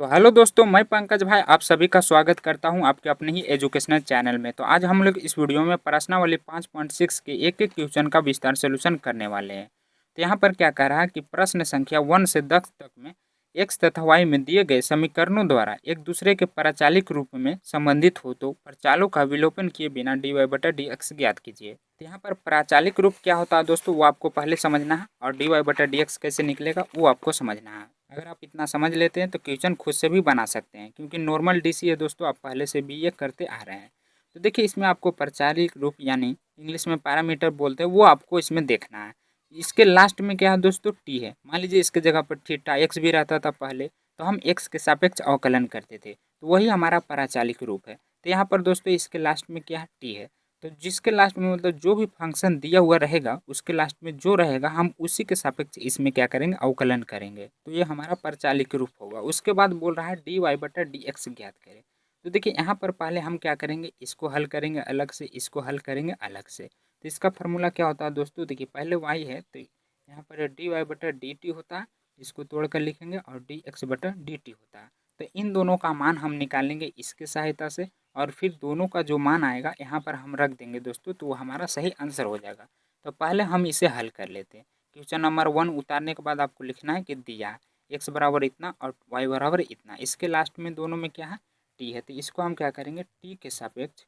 तो हेलो दोस्तों, मैं पंकज भाई आप सभी का स्वागत करता हूं आपके अपने ही एजुकेशनल चैनल में। तो आज हम लोग इस वीडियो में प्रश्नावली 5.6 के एक एक क्वेश्चन का विस्तार सोल्यूशन करने वाले हैं। तो यहाँ पर क्या कह रहा है कि प्रश्न संख्या 1 से 10 तक में एक्स तथा वाई में दिए गए समीकरणों द्वारा एक दूसरे के प्राचालिक रूप में संबंधित हो तो प्रचालों का विलोपन किए बिना dy बटा डी एक्स ज्ञात कीजिए। तो यहाँ पर प्राचालिक रूप क्या होता है दोस्तों, वो आपको पहले समझना है और dy बटा डी एक्स कैसे निकलेगा वो आपको समझना है। अगर आप इतना समझ लेते हैं तो क्वेश्चन खुद से भी बना सकते हैं, क्योंकि नॉर्मल डीसी है दोस्तों, आप पहले से भी ये करते आ रहे हैं। तो देखिए इसमें आपको प्राचालिक रूप यानी इंग्लिश में पैरामीटर बोलते हैं, वो आपको इसमें देखना है। इसके लास्ट में क्या है दोस्तों, टी है। मान लीजिए इसके जगह पर थीटा एक्स भी रहता था पहले, तो हम एक्स के सापेक्ष अवकलन करते थे, तो वही हमारा प्राचालिक रूप है। तो यहाँ पर दोस्तों इसके लास्ट में क्या है, टी है। तो जिसके लास्ट में मतलब जो भी फंक्शन दिया हुआ रहेगा उसके लास्ट में जो रहेगा हम उसी के सापेक्ष इसमें क्या करेंगे, अवकलन करेंगे। तो ये हमारा प्राचालिक रूप होगा। उसके बाद बोल रहा है डी वाई बटा डी एक्स ज्ञात करें। तो देखिए यहाँ पर पहले हम क्या करेंगे, इसको हल करेंगे अलग से, इसको हल करेंगे अलग से। तो इसका फॉर्मूला क्या होता है दोस्तों, देखिए पहले वाई है तो यहाँ पर डी वाई बटा डी टी होता है, इसको तोड़ कर लिखेंगे, और डी एक्स बटा डी टी होता है। तो इन दोनों का मान हम निकालेंगे इसके सहायता से, और फिर दोनों का जो मान आएगा यहाँ पर हम रख देंगे दोस्तों, तो वो हमारा सही आंसर हो जाएगा। तो पहले हम इसे हल कर लेते हैं। क्वेश्चन नंबर 1 उतारने के बाद आपको लिखना है कि दिया एक्स बराबर इतना और वाई बराबर इतना, इसके लास्ट में दोनों में क्या है, टी है। तो इसको हम क्या करेंगे, टी के सापेक्ष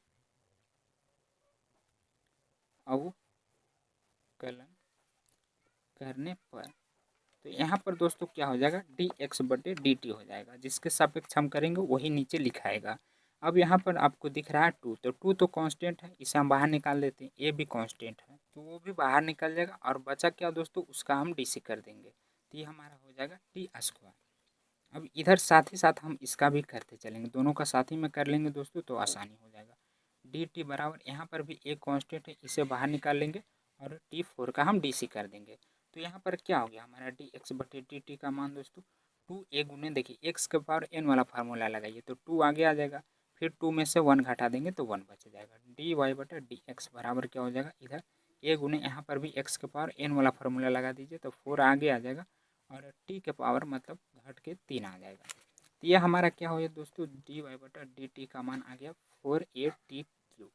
अवकलन करने पर तो यहाँ पर दोस्तों क्या हो जाएगा, डी एक्स बटे डी टी हो जाएगा। जिसके सापेक्ष हम करेंगे वही नीचे लिखाएगा। अब यहाँ पर आपको दिख रहा है टू, तो टू तो कांस्टेंट है, इसे हम बाहर निकाल देते हैं। ए भी कांस्टेंट है तो वो भी बाहर निकल जाएगा, और बचा क्या दोस्तों, उसका हम डी सी कर देंगे। तो ये हमारा हो जाएगा टी स्क्वायर। अब इधर साथ ही साथ हम इसका भी करते चलेंगे, दोनों का साथ ही में कर लेंगे दोस्तों, तो आसानी हो जाएगा। डी टी बराबर यहाँ पर भी एक कांस्टेंट है, इसे बाहर निकाल लेंगे, और टी फोर का हम डी सी कर देंगे। तो यहाँ पर क्या हो गया, हमारा डी एक्स बटे डी टी का मान दोस्तों टू ए गुने, देखिए एक्स के पावर एन वाला फार्मूला लगाइए तो टू आगे आ जाएगा, फिर टू में से वन घटा देंगे तो वन बच जाएगा। डी वाई बटा डी एक्स बराबर क्या हो जाएगा, इधर ए गुने यहाँ पर भी एक्स के पावर एन वाला फार्मूला लगा दीजिए तो फोर आगे आ जाएगा, और टी के पावर मतलब घट के तीन आ जाएगा। तो ये हमारा क्या हो गया दोस्तों, डी वाई बटा डी टी का मान आ गया 4a t क्यूब।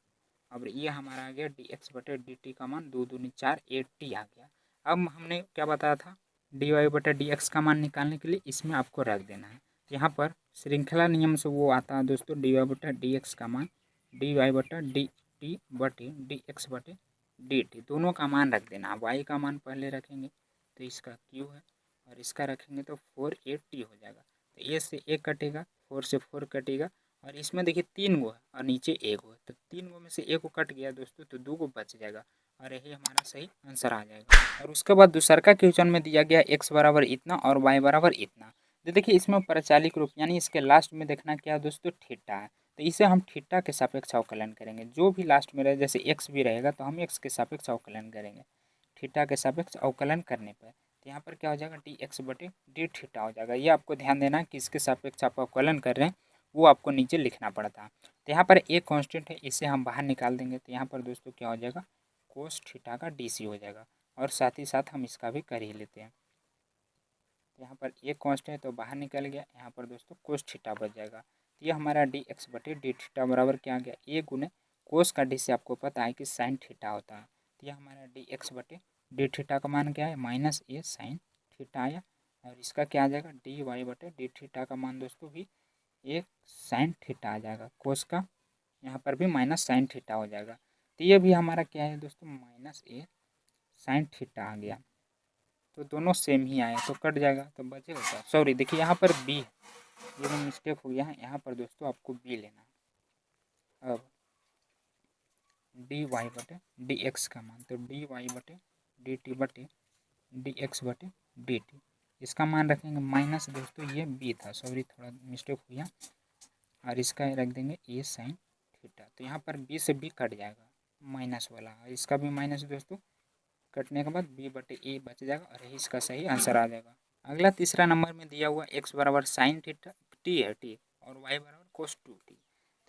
अब ये हमारा आ गया डी एक्स बटे डी टी का मान 2 दूनी 4 8t आ गया। अब हमने क्या बताया था, डी वाई बटा डी एक्स का मान निकालने के लिए इसमें आपको रख देना है। यहाँ पर श्रृंखला नियम से वो आता है दोस्तों, डी वाई बटा डी एक्स का मान डी वाई बटा डी टी बटे डी एक्स बटे डी टी, दोनों का मान रख देना। वाई का मान पहले रखेंगे तो इसका क्यू है, और इसका रखेंगे तो 4a t हो जाएगा। तो ए से एक कटेगा, 4 से 4 कटेगा, और इसमें देखिए 3 गो है और नीचे एक गो है, तो 3 गो में से एक गो कट गया दोस्तों, तो 2 गो बच जाएगा, और यही हमारा सही आंसर आ जाएगा। और उसके बाद दूसर का क्वेश्चन में दिया गया एक्स बराबर इतना और वाई बराबर इतना। तो देखिए इसमें प्राचालिक रूप यानी इसके लास्ट में देखना क्या है दोस्तों, थीटा है। तो इसे हम थीटा के सापेक्ष अवकलन करेंगे। जो भी लास्ट में रहे, जैसे एक्स भी रहेगा तो हम एक्स के सापेक्ष अवकलन करेंगे, थीटा के सापेक्ष अवकलन करने पर। तो यहाँ पर क्या हो जाएगा, डी एक्स बटे डी थीटा हो जाएगा। ये आपको ध्यान देना है कि इसके सापेक्ष आप अवकलन कर रहे हैं वो आपको नीचे लिखना पड़ता है। तो यहाँ पर एक कांस्टेंट है, इसे हम बाहर निकाल देंगे। तो यहाँ पर दोस्तों क्या हो जाएगा, कोस थीटा का डी सी हो जाएगा, और साथ ही साथ हम इसका भी कर ही लेते हैं। तो यहाँ पर एक कांस्टेंट है तो बाहर निकल गया, यहाँ पर दोस्तों कोस थीटा बच जाएगा। तो ये हमारा डी एक्स बटे डी थीटा बराबर क्या आ गया, ए गुने कोस का डी सी आपको पता है कि साइन थीटा होता है। तो यह हमारा डी एक्स बटे डी थीटा का मान क्या है, माइनस ए साइन थीटा आया, और इसका क्या आ जाएगा, डी वाई बटे डी थीटा का मान दोस्तों भी एक साइन थीटा आ जाएगा, कोस का यहाँ पर भी माइनस साइन थीटा हो जाएगा। तो ये भी हमारा क्या है दोस्तों, माइनस ए साइन थीटा आ गया। तो दोनों सेम ही आए तो कट जाएगा, तो बचेगा क्या, सॉरी देखिए यहाँ पर बी है, ये में मिस्टेक हो गया है, यहाँ पर दोस्तों आपको बी लेना है। अब डी वाई बटे डी एक्स का मान, तो डी वाई बटे डी टी बटे डी एक्स बटे डी टी, इसका मान रखेंगे माइनस दोस्तों, ये बी था, सॉरी थोड़ा मिस्टेक हो गया, और इसका रख देंगे ए साइन थीटा। तो यहाँ पर बी से बी कट जाएगा माइनस वाला, और इसका भी माइनस दोस्तों, कटने के बाद बी बटे ए बच जाएगा, और यही इसका सही आंसर आ जाएगा। अगला तीसरा नंबर में दिया हुआ एक्स बराबर साइन थीटा टी है टी, और वाई बराबर कोस 2t।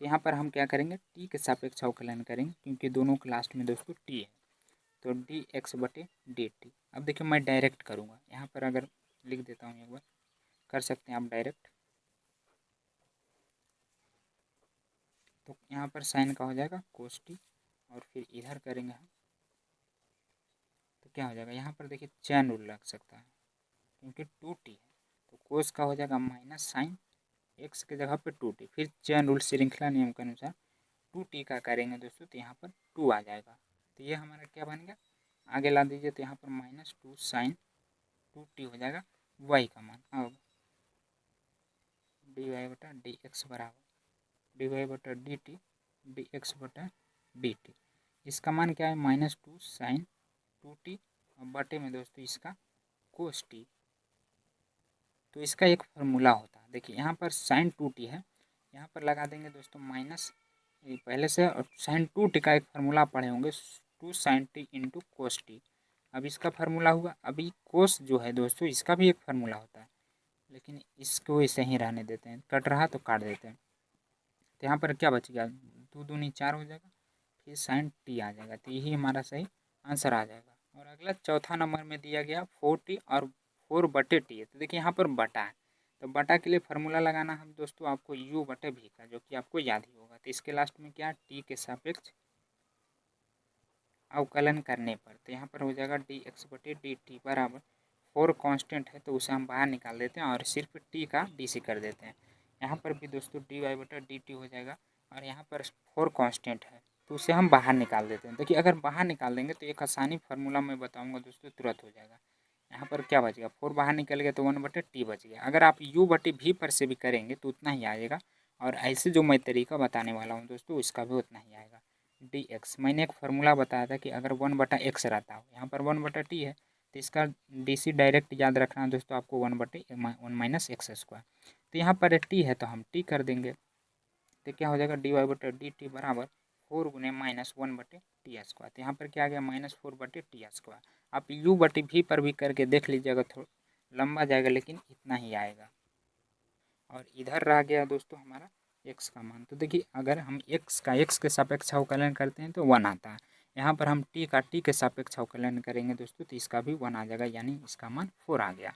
तो यहाँ पर हम क्या करेंगे, टी के सापेक्ष अवकलन करेंगे, क्योंकि दोनों के लास्ट में दोस्तों टी है। तो डी एक्स बटे डी टी। अब देखिए मैं डायरेक्ट करूँगा, यहाँ पर अगर लिख देता हूँ एक बार, कर सकते हैं आप डायरेक्ट। यहाँ पर साइन का हो जाएगा कोस टी, और फिर इधर करेंगे हम तो क्या हो जाएगा, यहाँ पर देखिए चैन रूल लग सकता है क्योंकि 2t है, तो कोस का हो जाएगा माइनस साइन एक्स के जगह पे 2t, फिर चैन रूल श्रृंखला नियम के अनुसार 2t का करेंगे दोस्तों तो यहाँ पर 2 आ जाएगा। तो ये हमारा क्या बन गया, आगे ला दीजिए तो यहाँ पर -2 साइन 2t हो जाएगा y का मान। अब dy बटा डी एक्स बराबर dy बटा डी टी डी एक्स बटा डी टी, इसका मान क्या है -2 साइन 2t और बटे में दोस्तों इसका कोस टी। तो इसका एक फार्मूला होता है, देखिए यहाँ पर साइन 2t है, यहाँ पर लगा देंगे दोस्तों माइनस पहले से, और साइन 2t का एक फार्मूला पढ़े होंगे 2 sine t into cos t. अब इसका फार्मूला हुआ, अभी कोस जो है दोस्तों इसका भी एक फार्मूला होता है, लेकिन इसको ऐसे ही रहने देते हैं, कट रहा तो काट देते हैं। तो यहाँ पर क्या बच गया, 2 दूनी 4 हो जाएगा, फिर साइन टी आ जाएगा, तो यही हमारा सही आंसर आ जाएगा। और अगला चौथा नंबर में दिया गया 4t और 4/t है, तो देखिए यहाँ पर बटा है, तो बटा के लिए फार्मूला लगाना है दोस्तों आपको u बटे v का, जो कि आपको याद ही होगा। तो इसके लास्ट में क्या, t के सापेक्ष अवकलन करने पर, तो यहाँ पर हो जाएगा dx बटे dt बराबर 4 कांस्टेंट है तो उसे हम बाहर निकाल देते हैं और सिर्फ t का dc कर देते हैं। यहाँ पर भी दोस्तों dy बटा dt हो जाएगा, और यहाँ पर 4 कांस्टेंट है तो उसे हम बाहर निकाल देते हैं। देखिए अगर बाहर निकाल देंगे तो एक आसानी फार्मूला मैं बताऊँगा दोस्तों, तुरंत हो जाएगा। यहाँ पर क्या बचेगा, 4 बाहर निकल गया तो 1/t बच गया। अगर आप u बटे v पर से भी करेंगे तो उतना ही आएगा, और ऐसे जो मैं तरीका बताने वाला हूँ दोस्तों इसका भी उतना ही आएगा। dx मैंने एक फार्मूला बताया था कि अगर 1/x रहता हो, यहाँ पर 1/t है तो इसका dc डायरेक्ट याद रखना दोस्तों आपको 1/(1 - x²। तो यहाँ पर t है तो हम t कर देंगे, तो क्या हो जाएगा dy बटे dt बराबर 4 गुने -1/t²। तो यहाँ पर क्या आ गया -4/t²। आप u बटे v पर भी करके देख लीजिएगा, थोड़ा लंबा जाएगा लेकिन इतना ही आएगा। और इधर रह गया दोस्तों हमारा x का मान, तो देखिए अगर हम x के सापेक्ष अवकलन करते हैं तो 1 आता है, यहाँ पर हम t का t के सापेक्ष अवकलन करेंगे दोस्तों तो इसका भी 1 आ जाएगा, यानी इसका मान 4 आ गया।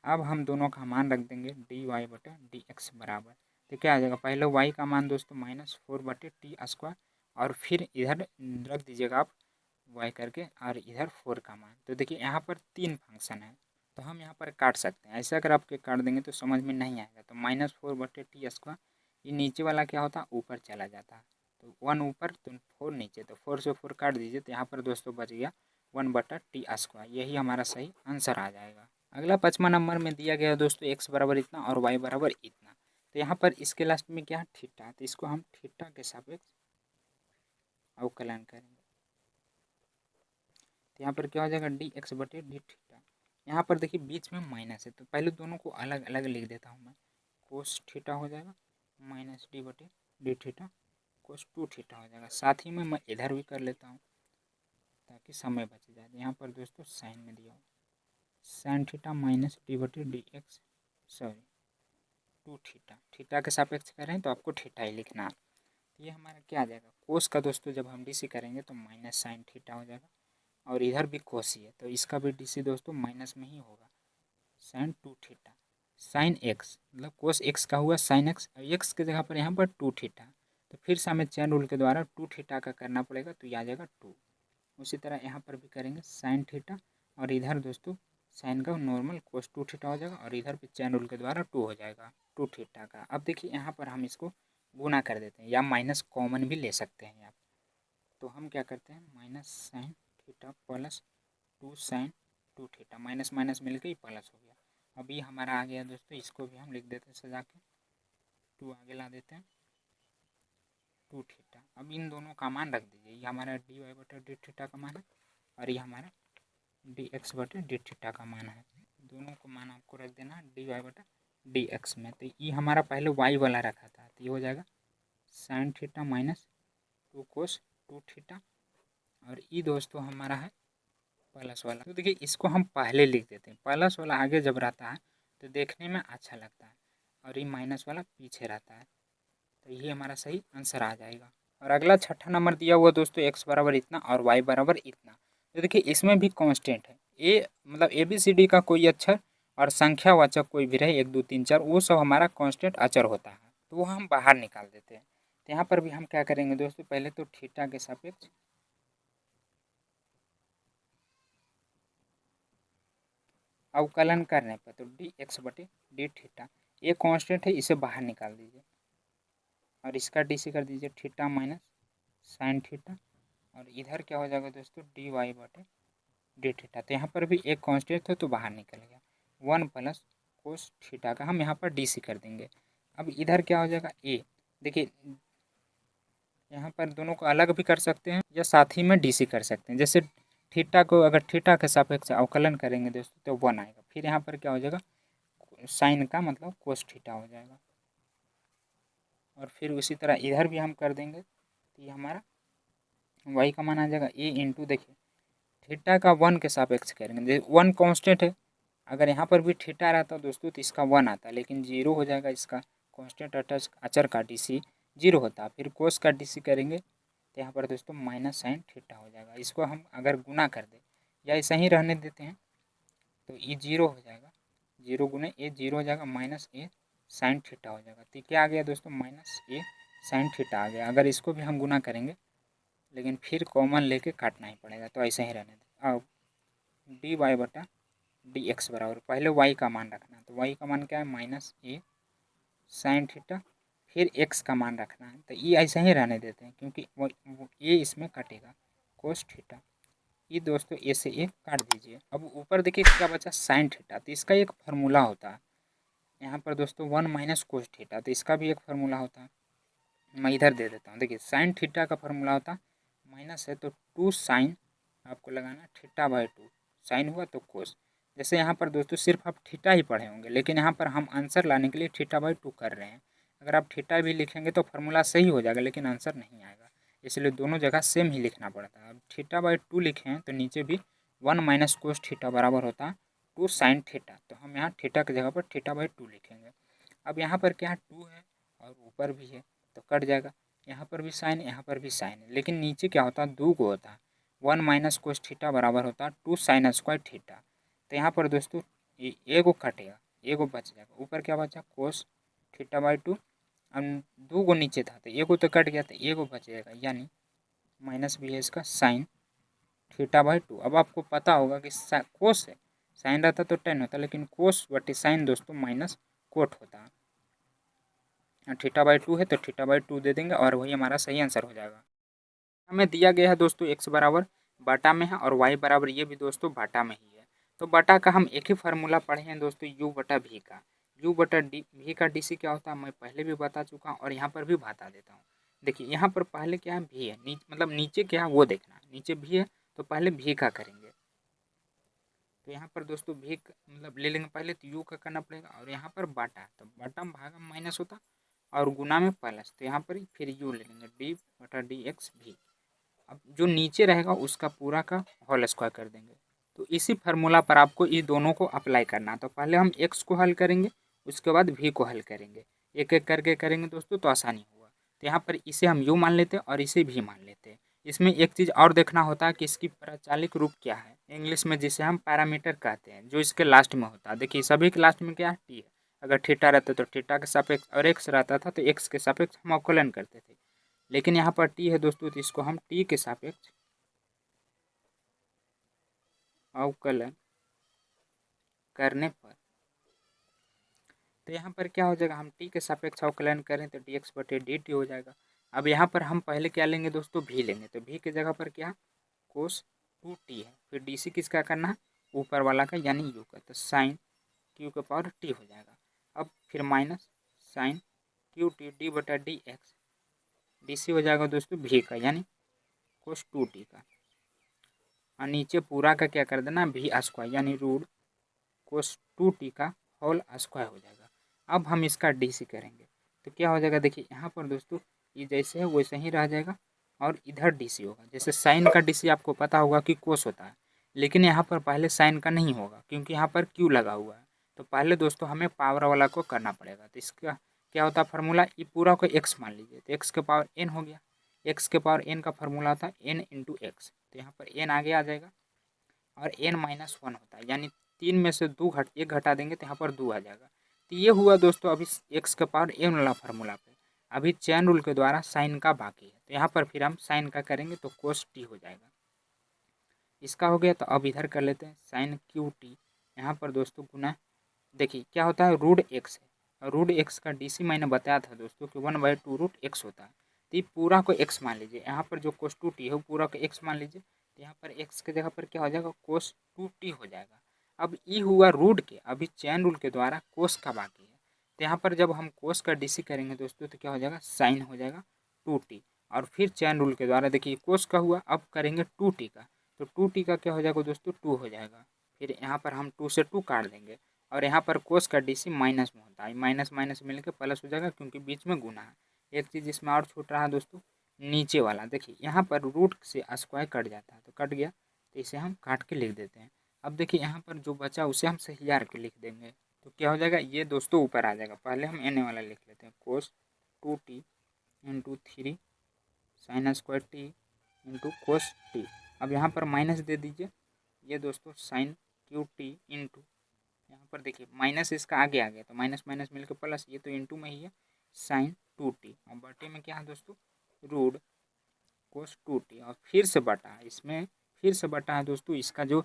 अब हम दोनों का मान रख देंगे dy बटे dx बराबर, तो क्या आ जाएगा, पहले y का मान दोस्तों -4/t², और फिर इधर रख दीजिएगा आप y करके, और इधर 4 का मान। तो देखिए यहाँ पर 3 फंक्शन है तो हम यहाँ पर काट सकते हैं, ऐसे अगर आपके काट देंगे तो समझ में नहीं आएगा। तो -4/t², ये नीचे वाला क्या होता है ऊपर चला जाता है, तो 1 ऊपर तो 4 नीचे, तो 4 से 4 काट दीजिए तो यहाँ पर दोस्तों बच गया 1/t²। यही हमारा सही आंसर आ जाएगा। अगला 5वां नंबर में दिया गया दोस्तों x बराबर इतना और y बराबर इतना, तो यहाँ पर इसके लास्ट में क्या है थीटा, तो इसको हम थीटा के सापेक्ष अवकलन करेंगे। तो यहाँ पर क्या हो जाएगा dx बटे डी थीटा, यहाँ पर देखिए बीच में माइनस है तो पहले दोनों को अलग अलग लिख देता हूँ मैं, कोस थीटा हो जाएगा -d बटे डी थीटा कोस 2 थीटा हो जाएगा। साथ ही में मैं इधर भी कर लेता हूँ ताकि समय बच जाए। यहाँ पर दोस्तों साइन में दिया हो साइन थीटा -d बटे D x, sorry 2 theta, theta के सापेक्ष करें तो आपको थीटा ही लिखना है। तो ये हमारा क्या आ जाएगा, कोस का दोस्तों जब हम डीसी करेंगे तो माइनस साइन थीटा हो जाएगा, और इधर भी कोस ही है तो इसका भी डीसी दोस्तों माइनस में ही होगा, साइन 2 थीटा साइन एक्स, मतलब कोस एक्स का हुआ साइन एक्स, एक्स के जगह पर यहाँ पर 2 थीटा, तो फिर से हमें चैन रूल के द्वारा 2 थीटा का करना पड़ेगा, तो ये आ जाएगा 2। उसी तरह यहाँ पर भी करेंगे साइन थीटा, और इधर दोस्तों साइन का नॉर्मल कोस 2 थीटा हो जाएगा, और इधर भी चैन रूल के द्वारा 2 हो जाएगा 2 थीटा का। अब देखिए यहाँ पर हम इसको गुना कर देते हैं, या माइनस कॉमन भी ले सकते हैं आप। तो हम क्या करते हैं minus sine theta plus 2 sine 2 theta, minus minus मिल के ही प्लस हो गया। अभी हमारा आ गया दोस्तों, इसको भी हम लिख देते हैं सजा के, 2 आगे ला देते हैं 2 थीटा। अब इन दोनों का मान रख दीजिए, ये हमारा डी वाई बटे डी थीटा का मान है, और ये हमारा डी एक्स बटे डी थीटा का मान है। दोनों को मान आपको रख देना डी वाई बटा डी एक्स में। तो ये हमारा पहले वाई वाला रखा था, तो ये हो जाएगा साइन थीटा माइनस 2 कोस 2 थीटा, और ये दोस्तों हमारा है प्लस वाला। तो देखिए इसको हम पहले लिख देते हैं, प्लस वाला आगे जब रहता है तो देखने में अच्छा लगता है, और ये माइनस वाला पीछे रहता है, तो ये हमारा सही आंसर आ जाएगा। और अगला 6ठा नंबर दिया हुआ दोस्तों x बराबर इतना और y बराबर इतना। तो देखिए इसमें भी कांस्टेंट है, ए मतलब ABCD का कोई अक्षर और संख्यावाचक कोई भी रहे 1 2 3 4, वो सब हमारा कांस्टेंट अचर होता है, तो वो हम बाहर निकाल देते हैं। तो यहाँ पर भी हम क्या करेंगे दोस्तों, पहले तो थीटा के सापेक्ष अवकलन करने पर तो डी एक्स बटे डी थीटा, ये कांस्टेंट है, इसे बाहर निकाल दीजिए और इसका डी सी कर दीजिए थीटा माइनस साइन थीटा, और इधर क्या हो जाएगा दोस्तों डी वाई बटे डी थीटा। तो यहाँ पर भी एक कांस्टेंट था तो बाहर निकल गया, 1 प्लस कोस थीटा का हम यहाँ पर डी सी कर देंगे। अब इधर क्या हो जाएगा ए, देखिए यहाँ पर दोनों को अलग भी कर सकते हैं या साथ ही में डी सी कर सकते हैं। जैसे थीटा को अगर थीटा के सापेक्ष अवकलन करेंगे दोस्तों तो 1 आएगा, फिर यहाँ पर क्या हो जाएगा साइन का मतलब कोस थीटा हो जाएगा, और फिर उसी तरह इधर भी हम कर देंगे तो ये हमारा वाई का मान आ जाएगा ए इंटू, देखिए थीटा का 1 के सापेक्ष करेंगे, 1 कांस्टेंट है, अगर यहाँ पर भी थीटा रहता दोस्तों तो इसका 1 आता, लेकिन 0 हो जाएगा, इसका कांस्टेंट अचर का डी सी 0 होता, फिर कोस का डी सी करेंगे तो यहाँ पर दोस्तों माइनस साइन थीटा हो जाएगा। इसको हम अगर गुना कर दें या ऐसा ही रहने देते हैं तो ये 0 हो जाएगा, 0 गुने ए 0 हो जाएगा, माइनस ए साइन थीटा हो जाएगा। तो क्या आ गया दोस्तों माइनस ए साइन थीटा आ गया। अगर इसको भी हम गुना करेंगे लेकिन फिर कॉमन लेके काटना ही पड़ेगा, तो ऐसे ही रहने दें। अब डी वाई बटा डी एक्स बराबर, पहले वाई का मान रखना है, तो वाई का मान क्या है माइनस ए साइन थीटा, फिर एक्स का मान रखना है, तो ये ऐसे ही रहने देते हैं क्योंकि ये इसमें कटेगा कोस थीटा, ये दोस्तों ए से ए काट दीजिए। अब ऊपर देखिए क्या बचा साइन थीटा, तो इसका एक फार्मूला होता है यहाँ पर दोस्तों 1 माइनस कोस थीटा, तो इसका भी एक फार्मूला होता है, मैं इधर दे देता हूँ। देखिए साइन थीटा का फार्मूला होता है माइनस है तो 2 साइन आपको लगाना थीटा बाई 2, साइन हुआ तो कोस। जैसे यहाँ पर दोस्तों सिर्फ आप थीटा ही पढ़े होंगे, लेकिन यहाँ पर हम आंसर लाने के लिए थीटा बाई 2 कर रहे हैं। अगर आप थीटा भी लिखेंगे तो फार्मूला सही हो जाएगा लेकिन आंसर नहीं आएगा, इसलिए दोनों जगह सेम ही लिखना पड़ता है। अब थीटा बाई 2 लिखे हैं तो नीचे भी 1 माइनस कोस थीटा बराबर होता है 2 साइन थीटा, तो हम यहाँ थीटा की जगह पर थीटा बाई 2 लिखेंगे। अब यहाँ पर क्या 2 है और ऊपर भी है तो कट जाएगा, यहाँ पर भी साइन यहाँ पर भी साइन है, लेकिन नीचे क्या होता है 2 को होता है 1 माइनस कोस थीटा बराबर होता है 2 साइन स्क्वायर थीटा। तो यहाँ पर दोस्तों ए को कटेगा, ए को बच जाएगा, ऊपर क्या बचा कोस थीटा बाई 2, अब 2 को नीचे था तो ए को तो कट गया, तो ए को बच जाएगा, यानी माइनस भी है इसका साइन थीटा बाई 2। अब आपको पता होगा कि कोस है, साइन रहता तो टेन होता, लेकिन कोस बटे साइन दोस्तों माइनस कोट होता है, थीटा बाई 2 है तो थीटा बाई 2 दे देंगे और वही हमारा सही आंसर हो जाएगा। हमें दिया गया है दोस्तों एक्स बराबर बाटा में है और वाई बराबर ये भी दोस्तों बाटा में ही है, तो बाटा का हम एक ही फार्मूला पढ़े हैं दोस्तों यू बटा भी का, यू बटा डी भी का डी सी क्या होता है मैं पहले भी बता चुका हूँ और यहाँ पर भी बता देता हूँ। देखिए यहाँ पर पहले क्या है भी है, मतलब नीचे क्या है वो देखना, नीचे भी है तो पहले भी का करेंगे, तो यहाँ पर दोस्तों भी मतलब ले लेंगे पहले, तो यू का करना पड़ेगा, और यहाँ पर बाटा तो बाटा में भागा माइनस होता और गुना में प्लस, तो यहाँ पर फिर यू ले लेंगे डी बटा डी एक्स भी। अब जो नीचे रहेगा उसका पूरा का होल स्क्वायर कर देंगे, तो इसी फार्मूला पर आपको ये दोनों को अप्लाई करना है। तो पहले हम एक्स को हल करेंगे उसके बाद भी को हल करेंगे, एक एक करके करेंगे दोस्तों तो आसानी होगा। तो यहाँ पर इसे हम यू मान लेते हैं और इसे भी मान लेते हैं। इसमें एक चीज़ और देखना होता है कि इसकी प्राचालिक रूप क्या है इंग्लिश में, जिसे हम पैरामीटर कहते हैं, जो इसके लास्ट में होता है। देखिए सभी के लास्ट में क्या है टी है, अगर थीटा रहता तो थीटा के सापेक्ष और एक्स रहता था तो एक्स के सापेक्ष हम अवकलन करते थे, लेकिन यहाँ पर टी है दोस्तों तो इसको हम टी के सापेक्ष अवकलन करने पर, तो यहाँ पर क्या हो जाएगा हम टी के सापेक्ष अवकलन करें तो डी एक्स बटे डी टी हो जाएगा। अब यहाँ पर हम पहले क्या लेंगे दोस्तों भी लेंगे, तो भी की जगह पर क्या कोस 2t है, फिर डी सी किसका करना है ऊपर वाला का यानी यू का, तो साइन क्यू के पावर टी हो जाएगा। अब फिर minus sine Q t d बटा डी एक्स, डी सी हो जाएगा दोस्तों भी का यानी कोस 2t का, और नीचे पूरा का क्या कर देना भी स्क्वायर यानी रूट कोस 2t का होल स्क्वायर हो जाएगा। अब हम इसका डी सी करेंगे तो क्या हो जाएगा, देखिए यहाँ पर दोस्तों ये जैसे है वैसे ही रह जाएगा और इधर डी सी होगा। जैसे साइन का डी सी आपको पता होगा कि कोस होता है, लेकिन यहाँ पर पहले साइन का नहीं होगा क्योंकि यहाँ पर क्यू लगा हुआ है, तो पहले दोस्तों हमें पावर वाला को करना पड़ेगा। तो इसका क्या होता है फार्मूला, ये पूरा को एक्स मान लीजिए तो एक्स के पावर एन हो गया, एक्स के पावर एन का फार्मूला था एन इंटू एक्स, तो यहाँ पर एन आगे आ जाएगा और एन माइनस 1 होता है, यानी 3 में से 1 घटा देंगे तो यहाँ पर 2 आ जाएगा। तो ये हुआ दोस्तों अभी एक्स के पावर एन वाला फार्मूला पे। अभी चेन रूल के द्वारा साइन का बाकी है, तो यहाँ पर फिर हम साइन का करेंगे तो कोस टी हो जाएगा। इसका हो गया, तो अब इधर कर लेते हैं साइन क्यू टी। यहाँ पर दोस्तों गुना, देखिए क्या होता है, रूट एक्स है, और रूट एक्स का डीसी मैंने बताया था दोस्तों कि 1/2 रूट एक्स होता है। तो ये पूरा को एक्स मान लीजिए, यहाँ पर जो कोस टू टी है वो पूरा को एक्स मान लीजिए, तो यहाँ पर एक्स के जगह पर क्या हो जाएगा, कोस टू टी हो जाएगा। अब ये हुआ रूट के, अभी चैन रूल के द्वारा कोस का बाकी है, तो यहाँ पर जब हम कोस का डीसी करेंगे दोस्तों तो क्या हो जाएगा, साइन हो जाएगा टू टी, और फिर चैन रूल के द्वारा देखिए कोस का हुआ, अब करेंगे टू टी का, तो टू टी का क्या हो जाएगा दोस्तों, टू हो जाएगा। फिर यहाँ पर हम 2 से 2 काट देंगे, और यहाँ पर कोस का डीसी माइनस में होता है, माइनस माइनस मिलकर प्लस हो जाएगा क्योंकि बीच में गुना है। एक चीज़ इसमें और छूट रहा है दोस्तों, नीचे वाला देखिए यहाँ पर रूट से स्क्वायर कट जाता है, तो कट गया, तो इसे हम काट के लिख देते हैं। अब देखिए यहाँ पर जो बचा उसे हम सही यार के लिख देंगे, तो क्या हो जाएगा, ये दोस्तों ऊपर आ जाएगा। पहले हम एन वाला लिख लेते हैं, cos two t into 3 sine square t into cos t. अब यहाँ पर माइनस दे दीजिए, ये दोस्तों साइन क्यू टी इंटू, यहाँ पर देखिए माइनस इसका आगे आ गया, तो माइनस माइनस मिलकर प्लस, ये तो इंटू में ही है, साइन टू टी, और बटे में क्या है दोस्तों, रूट कोस टू टी, और फिर से बटा है, इसमें फिर से बटा है दोस्तों, इसका जो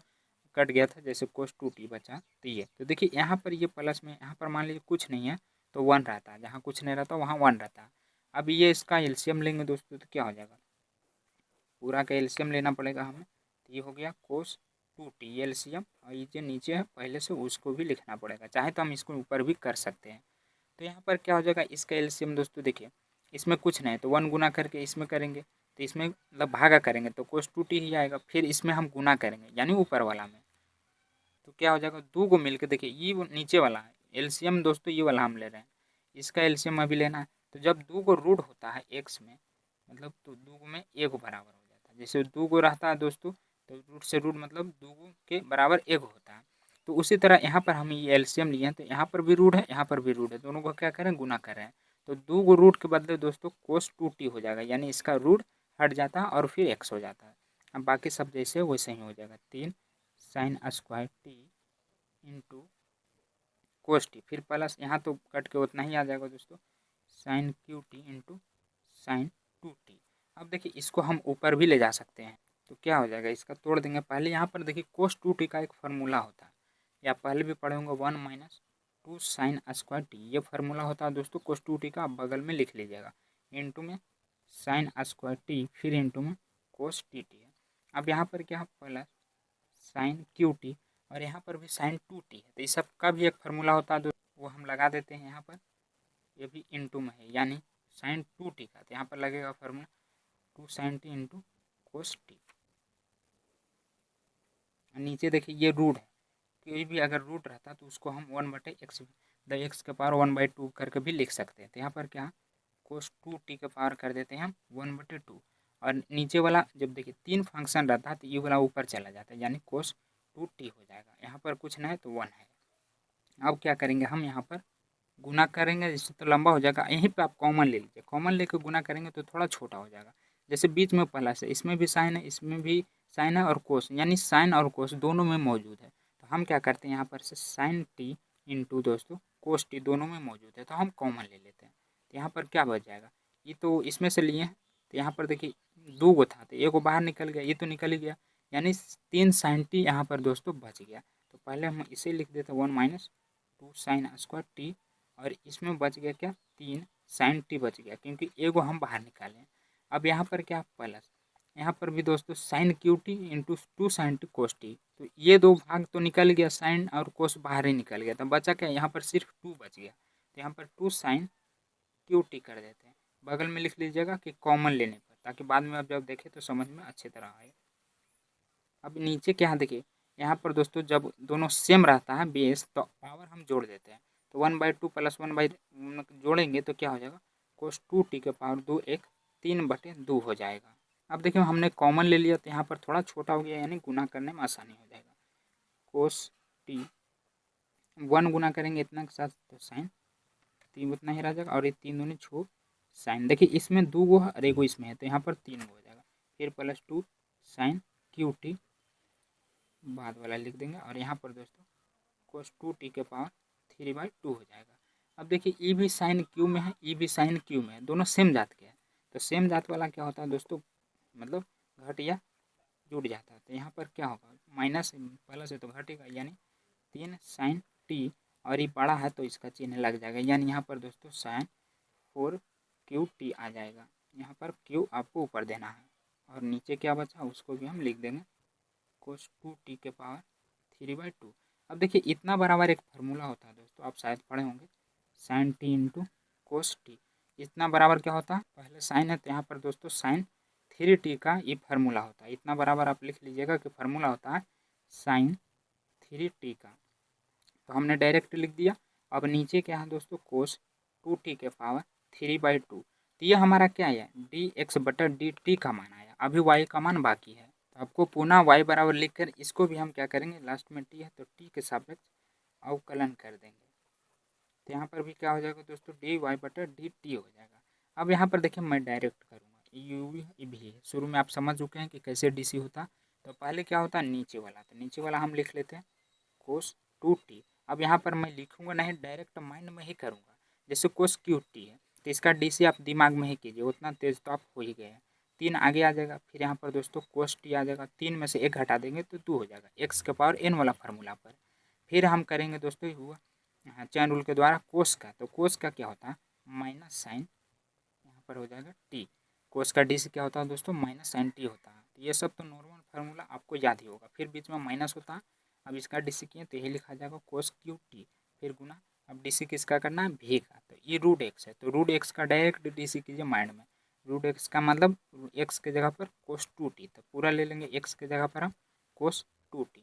कट गया था जैसे कोस टू टी बचा, तो ये तो देखिए यहाँ पर ये प्लस में, यहाँ पर मान लीजिए कुछ नहीं है तो 1 रहता है, जहाँ कुछ नहीं रहता वहाँ 1 रहता है। अब ये इसका एलसीएम लेंगे दोस्तों तो क्या हो जाएगा, पूरा का एलसीएम लेना पड़ेगा हमें, तो ये हो गया कोस टू टी एलसीएम, और ये जो नीचे है पहले से उसको भी लिखना पड़ेगा, चाहे तो हम इसको ऊपर भी कर सकते हैं। तो यहाँ पर क्या हो जाएगा, इसका एलसीएम दोस्तों देखिए, इसमें कुछ नहीं तो 1 गुना करके इसमें करेंगे, तो इसमें मतलब भागा करेंगे तो कोस टू टी ही आएगा, फिर इसमें हम गुना करेंगे यानी ऊपर वाला में, तो क्या हो जाएगा, दो को मिलकर देखिए ये नीचे वाला है एलसीएम दोस्तों, ये वाला हम ले रहे हैं, इसका एलसीएम अभी लेना है। तो जब दो को रूट होता है एक्स में, मतलब तो दो में एक बराबर हो जाता है, जैसे दो को रहता है दोस्तों तो रूट से रूट मतलब दो के बराबर एक होता है, तो उसी तरह यहाँ पर हम ये एलसीएम लिए हैं, तो यहाँ पर भी रूट है यहाँ पर भी रूट है, दोनों को क्या करें, गुना कर रहे हैं, तो दो को रूट के बदले दोस्तों कोस टू टी हो जाएगा, यानी इसका रूट हट जाता है और फिर एक्स हो जाता है। अब बाकी सब जैसे वैसे ही हो जाएगा, 3 sine square t into cos t, फिर प्लस यहाँ तो कट के उतना ही आ जाएगा दोस्तों, sine Q t into sine two t. अब देखिए इसको हम ऊपर भी ले जा सकते हैं, तो क्या हो जाएगा, इसका तोड़ देंगे। पहले यहाँ पर देखिए कोस टू टी का एक फार्मूला होता है, या पहले भी पढ़े होंगे, 1 - 2 साइन स्क्वायर टी, ये फार्मूला होता है दोस्तों कोस टू टी का, आप बगल में लिख लीजिएगा, इंटू में साइन स्क्वायर टी, फिर इंटू में कोस टी टी है। अब यहाँ पर क्या प्लस साइन क्यू टी, और यहाँ पर भी साइन टू टी है, तो इस सब का भी एक फार्मूला होता है, वो हम लगा देते हैं यहाँ पर, ये भी इंटू में है यानी साइन टू टी का, तो यहाँ पर लगेगा formula 2 sine t into cos t. नीचे देखिए ये रूट है, कोई भी अगर रूट रहता तो उसको हम 1/x द एक्स के पावर 1/2 करके भी लिख सकते हैं, तो यहाँ पर क्या कोस टू टी के पावर कर देते हैं हम 1/2, और नीचे वाला जब देखिए 3 फंक्शन रहता है तो ये वाला ऊपर चला जाता है यानी कोस टू टी हो जाएगा, यहाँ पर कुछ नहीं है तो 1 है। अब क्या करेंगे हम यहाँ पर गुना करेंगे, इससे तो लंबा हो जाएगा, यहीं पे आप कॉमन ले लीजिए, कॉमन लेकर गुना करेंगे तो थोड़ा छोटा हो जाएगा, जैसे बीच में पहला से इसमें भी साइन है इसमें भी साइन है और कोस, यानी साइन और कोस दोनों में मौजूद है, तो हम क्या करते हैं यहाँ पर से साइन टी इंटू दोस्तों कोस टी दोनों में मौजूद है, तो हम कॉमन ले लेते हैं, तो यहाँ पर क्या बच जाएगा, ये तो इसमें से लिए हैं, तो यहाँ पर देखिए 2 गो था तो एक गो बाहर निकल गया, ये तो निकल ही गया, यानी 3 साइन टी यहाँ पर दोस्तों बच गया। तो पहले हम इसे लिख देते 1 - 2 साइन स्क्वायर टी, और इसमें बच गया क्या 3 साइन टी बच गया, क्योंकि एगो हम बाहर निकालें। अब यहाँ पर क्या प्लस, यहाँ पर भी दोस्तों sine Q t into 2 sine t cos t, तो ये दो भाग तो निकल गया, साइन और कोस बाहर ही निकल गया, तो बचा क्या यहाँ पर सिर्फ 2 बच गया, तो यहाँ पर 2 साइन क्यू टी कर देते हैं, बगल में लिख लीजिएगा कि कॉमन लेने पर, ताकि बाद में आप जब देखें तो समझ में अच्छी तरह आए। अब नीचे क्या देखिए, यहाँ पर दोस्तों जब दोनों सेम रहता है बेस तो पावर हम जोड़ देते हैं, तो 1/2 + 1 जोड़ेंगे तो क्या हो जाएगा, कोस टू टी के पावर 2 एक 3/2 हो जाएगा। अब देखिए हमने कॉमन ले लिया तो यहाँ पर थोड़ा छोटा हो गया, यानी गुना करने में आसानी हो जाएगा, कोस टी 1 गुना करेंगे इतना के साथ तो साइन 3 उतना ही रह जाएगा, और ये 3 दूनी 6 साइन, देखिए इसमें 2 गो है और एगो इसमें है तो यहाँ पर 3 गो हो जाएगा, फिर +2 साइन क्यू टी बाद वाला लिख देंगे, और यहाँ पर दोस्तों कोस टू टी के पावर 3/2 हो जाएगा। अब देखिए ई भी साइन क्यू में है, ई भी साइन क्यू में है, दोनों सेम जात के हैं। तो सेम जात वाला क्या होता है दोस्तों, मतलब घट या जुड़ जाता है। तो यहाँ पर क्या होगा, माइनस प्लस है तो घटेगा, यानी 3 साइन टी, और ये बड़ा है तो इसका चिन्ह लग जाएगा, यानी यहाँ पर दोस्तों साइन 4 क्यू टी आ जाएगा। यहाँ पर क्यू आपको ऊपर देना है, और नीचे क्या बचा उसको भी हम लिख देंगे कोस 2 टी के पावर 3/2। अब देखिए इतना बराबर एक फार्मूला होता है दोस्तों, आप शायद पढ़े होंगे, sine t into cos t. इतना बराबर क्या होता है, पहले साइन है तो यहाँ पर दोस्तों साइन 3t का ये फार्मूला होता है। इतना बराबर आप लिख लीजिएगा कि फार्मूला होता है साइन 3t का। तो हमने डायरेक्ट लिख दिया। अब नीचे क्या है दोस्तों, कोस 2t के पावर 3/2। तो ये हमारा क्या है, dx/dt का मान आया। अभी y का मान बाकी है, तो आपको पुनः y बराबर लिखकर इसको भी हम क्या करेंगे, लास्ट में t है तो t के सापेक्ष अवकलन कर देंगे। तो यहाँ पर भी क्या हो जाएगा दोस्तों, dy/dt हो जाएगा। अब यहाँ पर देखिए मैं डायरेक्ट करूँगा, यू भी है, शुरू में आप समझ चुके हैं कि कैसे डी होता। तो पहले क्या होता है नीचे वाला, तो नीचे वाला हम लिख लेते हैं कोस 2t। अब यहाँ पर मैं लिखूंगा नहीं, डायरेक्ट माइंड में ही करूँगा। जैसे कोस क्यूटी है तो इसका डी आप दिमाग में ही कीजिए, उतना तेज तो आप हो ही गए हैं। 3 आगे आ जाएगा, फिर यहाँ पर दोस्तों कोस टी आ जाएगा, 3 में से 1 घटा देंगे तो 2 हो जाएगा, एक्स के पावर n वाला फार्मूला पर। फिर हम करेंगे दोस्तों हुआ यहाँ चैन रूल के द्वारा कोस का, तो कोस का क्या होता है माइनस साइन, यहाँ पर हो जाएगा टी। कोस का डी से क्या होता है दोस्तों, माइनस साइन टी होता है। तो ये सब तो नॉर्मल फार्मूला आपको याद ही होगा। फिर बीच में माइनस होता है, अब इसका डी सी किए तो यही लिखा जाएगा कोस क्यू टी, फिर गुना, अब डी सी किसका करना है, भी का। तो ये रूट एक्स है, तो रूट एक्स का डायरेक्ट डी सी कीजिए माइंड में। रूट एक्स का मतलब एक्स के जगह पर कोस 2t, तो पूरा ले लेंगे एक्स के जगह पर हम कोस 2t।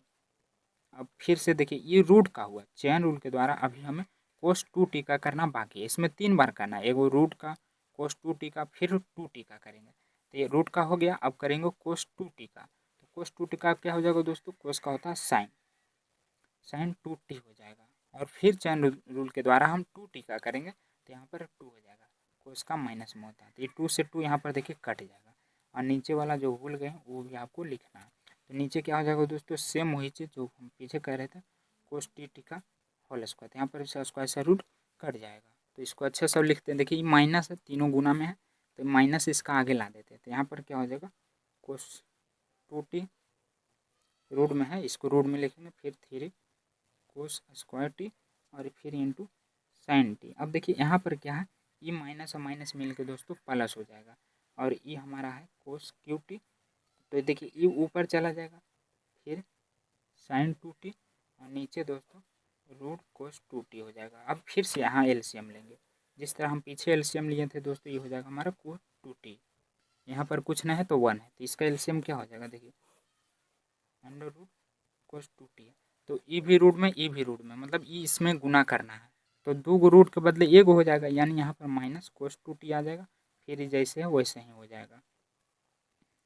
अब फिर से देखिए ये रूट का हुआ, चैन रूल के द्वारा अभी हमें कोस 2t का करना बाकी है। इसमें 3 बार करना है, एगो रूट का, कोस 2t का, फिर 2t का करेंगे। तो ये रूट का हो गया, अब करेंगे कोस 2t का। तो कोस 2t का क्या हो जाएगा दोस्तों, कोस का होता है साइन, साइन 2t हो जाएगा। और फिर चैन रूल के द्वारा हम 2t का करेंगे तो यहाँ पर 2 हो जाएगा, कोस का माइनस में होता है। तो ये 2 से 2 यहाँ पर देखिए कट जाएगा, और नीचे वाला जो भूल गए वो भी आपको लिखना है। तो नीचे क्या हो जाएगा दोस्तों, सेम वही चीज़ जो हम पीछे कह रहे थे, कोस टी का होल स्क्वायर। यहाँ पर इसका स्क्वायर से रूट कट जाएगा। तो इसको अच्छे से लिखते हैं, देखिए ये माइनस है, तीनों गुना में है, तो माइनस इसका आगे ला देते हैं। तो यहाँ पर क्या हो जाएगा, कोस 2t रूट में है, इसको रूट में लिखेंगे, फिर 3 कोस स्क्वायर टी, और फिर इंटू साइन टी। अब देखिए यहाँ पर क्या है, ये माइनस और माइनस मिल के दोस्तों प्लस हो जाएगा, और ये हमारा है कोस क्यू टी। तो देखिए ये ऊपर चला जाएगा, फिर साइन 2t, और नीचे दोस्तों रूट कोस 2t हो जाएगा। अब फिर से यहाँ एलसीएम लेंगे, जिस तरह हम पीछे एलसीएम लिए थे दोस्तों, ये हो जाएगा हमारा कोस 2t। यहाँ पर कुछ नहीं है तो 1 है, तो इसका एलसीएम क्या हो जाएगा, देखिए अंडर रूट कोस 2t है। तो ई भी रूट में, ई भी रूट में, मतलब ई इसमें गुना करना है, तो 2 रूट के बदले 1 हो जाएगा, यानी यहाँ पर माइनस कोस 2t आ जाएगा। फिर जैसे है वैसे ही हो जाएगा,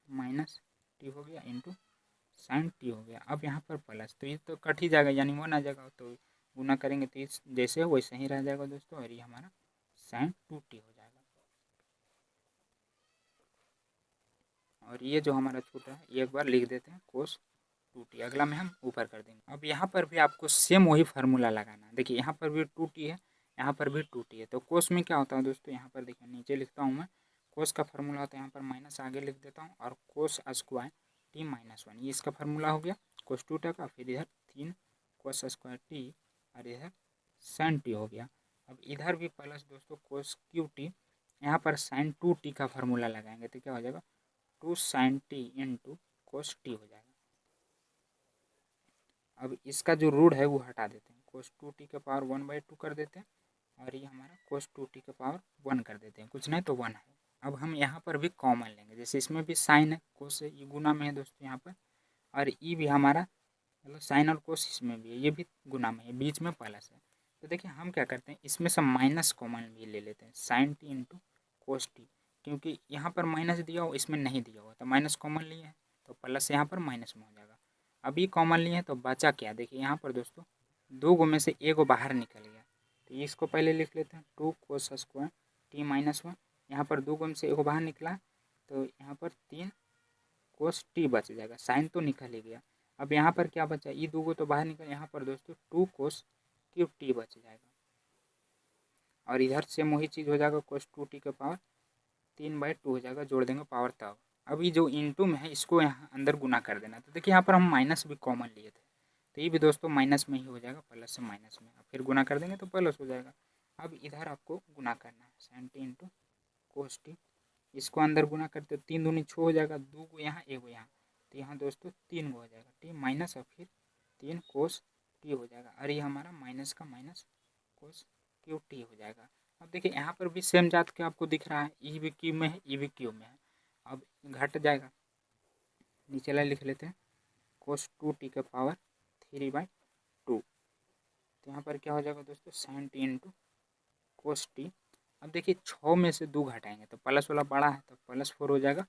माइनस टी हो गया इंटू साइन टी हो गया। अब यहाँ पर प्लस, तो ये तो कट ही जाएगा, यानी 1 आ जाएगा, तो गुना करेंगे तो जैसे है वैसे ही रह जाएगा दोस्तों, और ये हमारा साइन 2t हो जाएगा। और ये जो हमारा छूटा है ये एक बार लिख देते हैं कोस 2t, अगला में हम ऊपर कर देंगे। अब यहाँ पर भी आपको सेम वही फार्मूला लगाना है। देखिए यहाँ पर भी 2t है, यहाँ पर भी 2t है। तो कोस में क्या होता है दोस्तों, यहाँ पर देखिए नीचे लिखता हूँ मैं, कोस का फार्मूला होता है, यहाँ पर माइनस आगे लिख देता हूँ, और कोस स्क्वायर t-1, ये इसका फार्मूला हो गया कोस 2t का। फिर इधर 3 कोस स्क्वायर t, और इधर साइन टी हो गया। अब इधर भी प्लस दोस्तों कोस क्यू टी, यहाँ पर साइन 2t का फार्मूला लगाएंगे तो क्या हो जाएगा, 2 sine t into cos t हो जाएगा। अब इसका जो रूट है वो हटा देते हैं, कोस 2t के पावर 1/2 कर देते हैं, और ये हमारा कोस 2t के पावर 1 कर देते हैं, कुछ नहीं तो 1 है। अब हम यहाँ पर भी कॉमन लेंगे, जैसे इसमें भी साइन है, कोस है, ये गुना में है दोस्तों यहाँ पर, और ई भी हमारा मतलब साइन और कोस इसमें भी है, ये भी गुना में है, बीच में प्लस है। तो देखिए हम क्या करते हैं, इसमें से माइनस कॉमन भी ले लेते हैं, sine t into cos t, क्योंकि यहाँ पर माइनस दिया हो, इसमें नहीं दिया हुआ, तो माइनस कॉमन लिए हैं तो प्लस यहाँ पर माइनस में हो जाएगा। अभी कॉमन लिए हैं तो बचा क्या, देखिए यहाँ पर दोस्तों 2 गो में से 1 गो बाहर निकल गया, तो इसको पहले लिख लेते हैं 2 कोस स्क्वायर t-1। यहाँ पर 2 गो में से 1 गो बाहर निकला, तो यहाँ पर 3 कोस टी बच जाएगा, साइन तो निकल ही गया। अब यहाँ पर क्या बचा, ये 2 गो तो बाहर निकल, यहाँ पर दोस्तों 2 कोस क्यूब टी बच जाएगा। और इधर से वही चीज़ हो जाएगा कोस 2t का पावर 3/2 हो जाएगा, जोड़ देंगे पावर तब। अभी जो इनटू में है इसको यहाँ अंदर गुना कर देना। तो देखिए यहाँ पर हम माइनस भी कॉमन लिए थे, तो ये भी दोस्तों माइनस में ही हो जाएगा, प्लस से माइनस में, अब फिर गुना कर देंगे तो प्लस हो जाएगा। अब इधर आपको गुना करना है, sin t into cos T, इसको अंदर गुना करते 3 दूनी 6 हो जाएगा, 2 को यहाँ 1 को यहाँ, तो यहाँ दोस्तों 3 को हो जाएगा टी माइनस, और फिर 3 कोस टी हो जाएगा, और ये हमारा माइनस का माइनस कोस क्यू टी हो जाएगा। अब देखिए यहाँ पर भी सेम जात के आपको दिख रहा है, ई भी क्यू में है, ई भी क्यू में है, अब घट जाएगा, नीचे वाला लिख लेते हैं कोस 2t का पावर 3/2, तो यहाँ पर क्या हो जाएगा दोस्तों sin t into cos t. अब देखिए 6 में से 2 घटाएंगे तो प्लस वाला बड़ा है तो +4 हो जाएगा,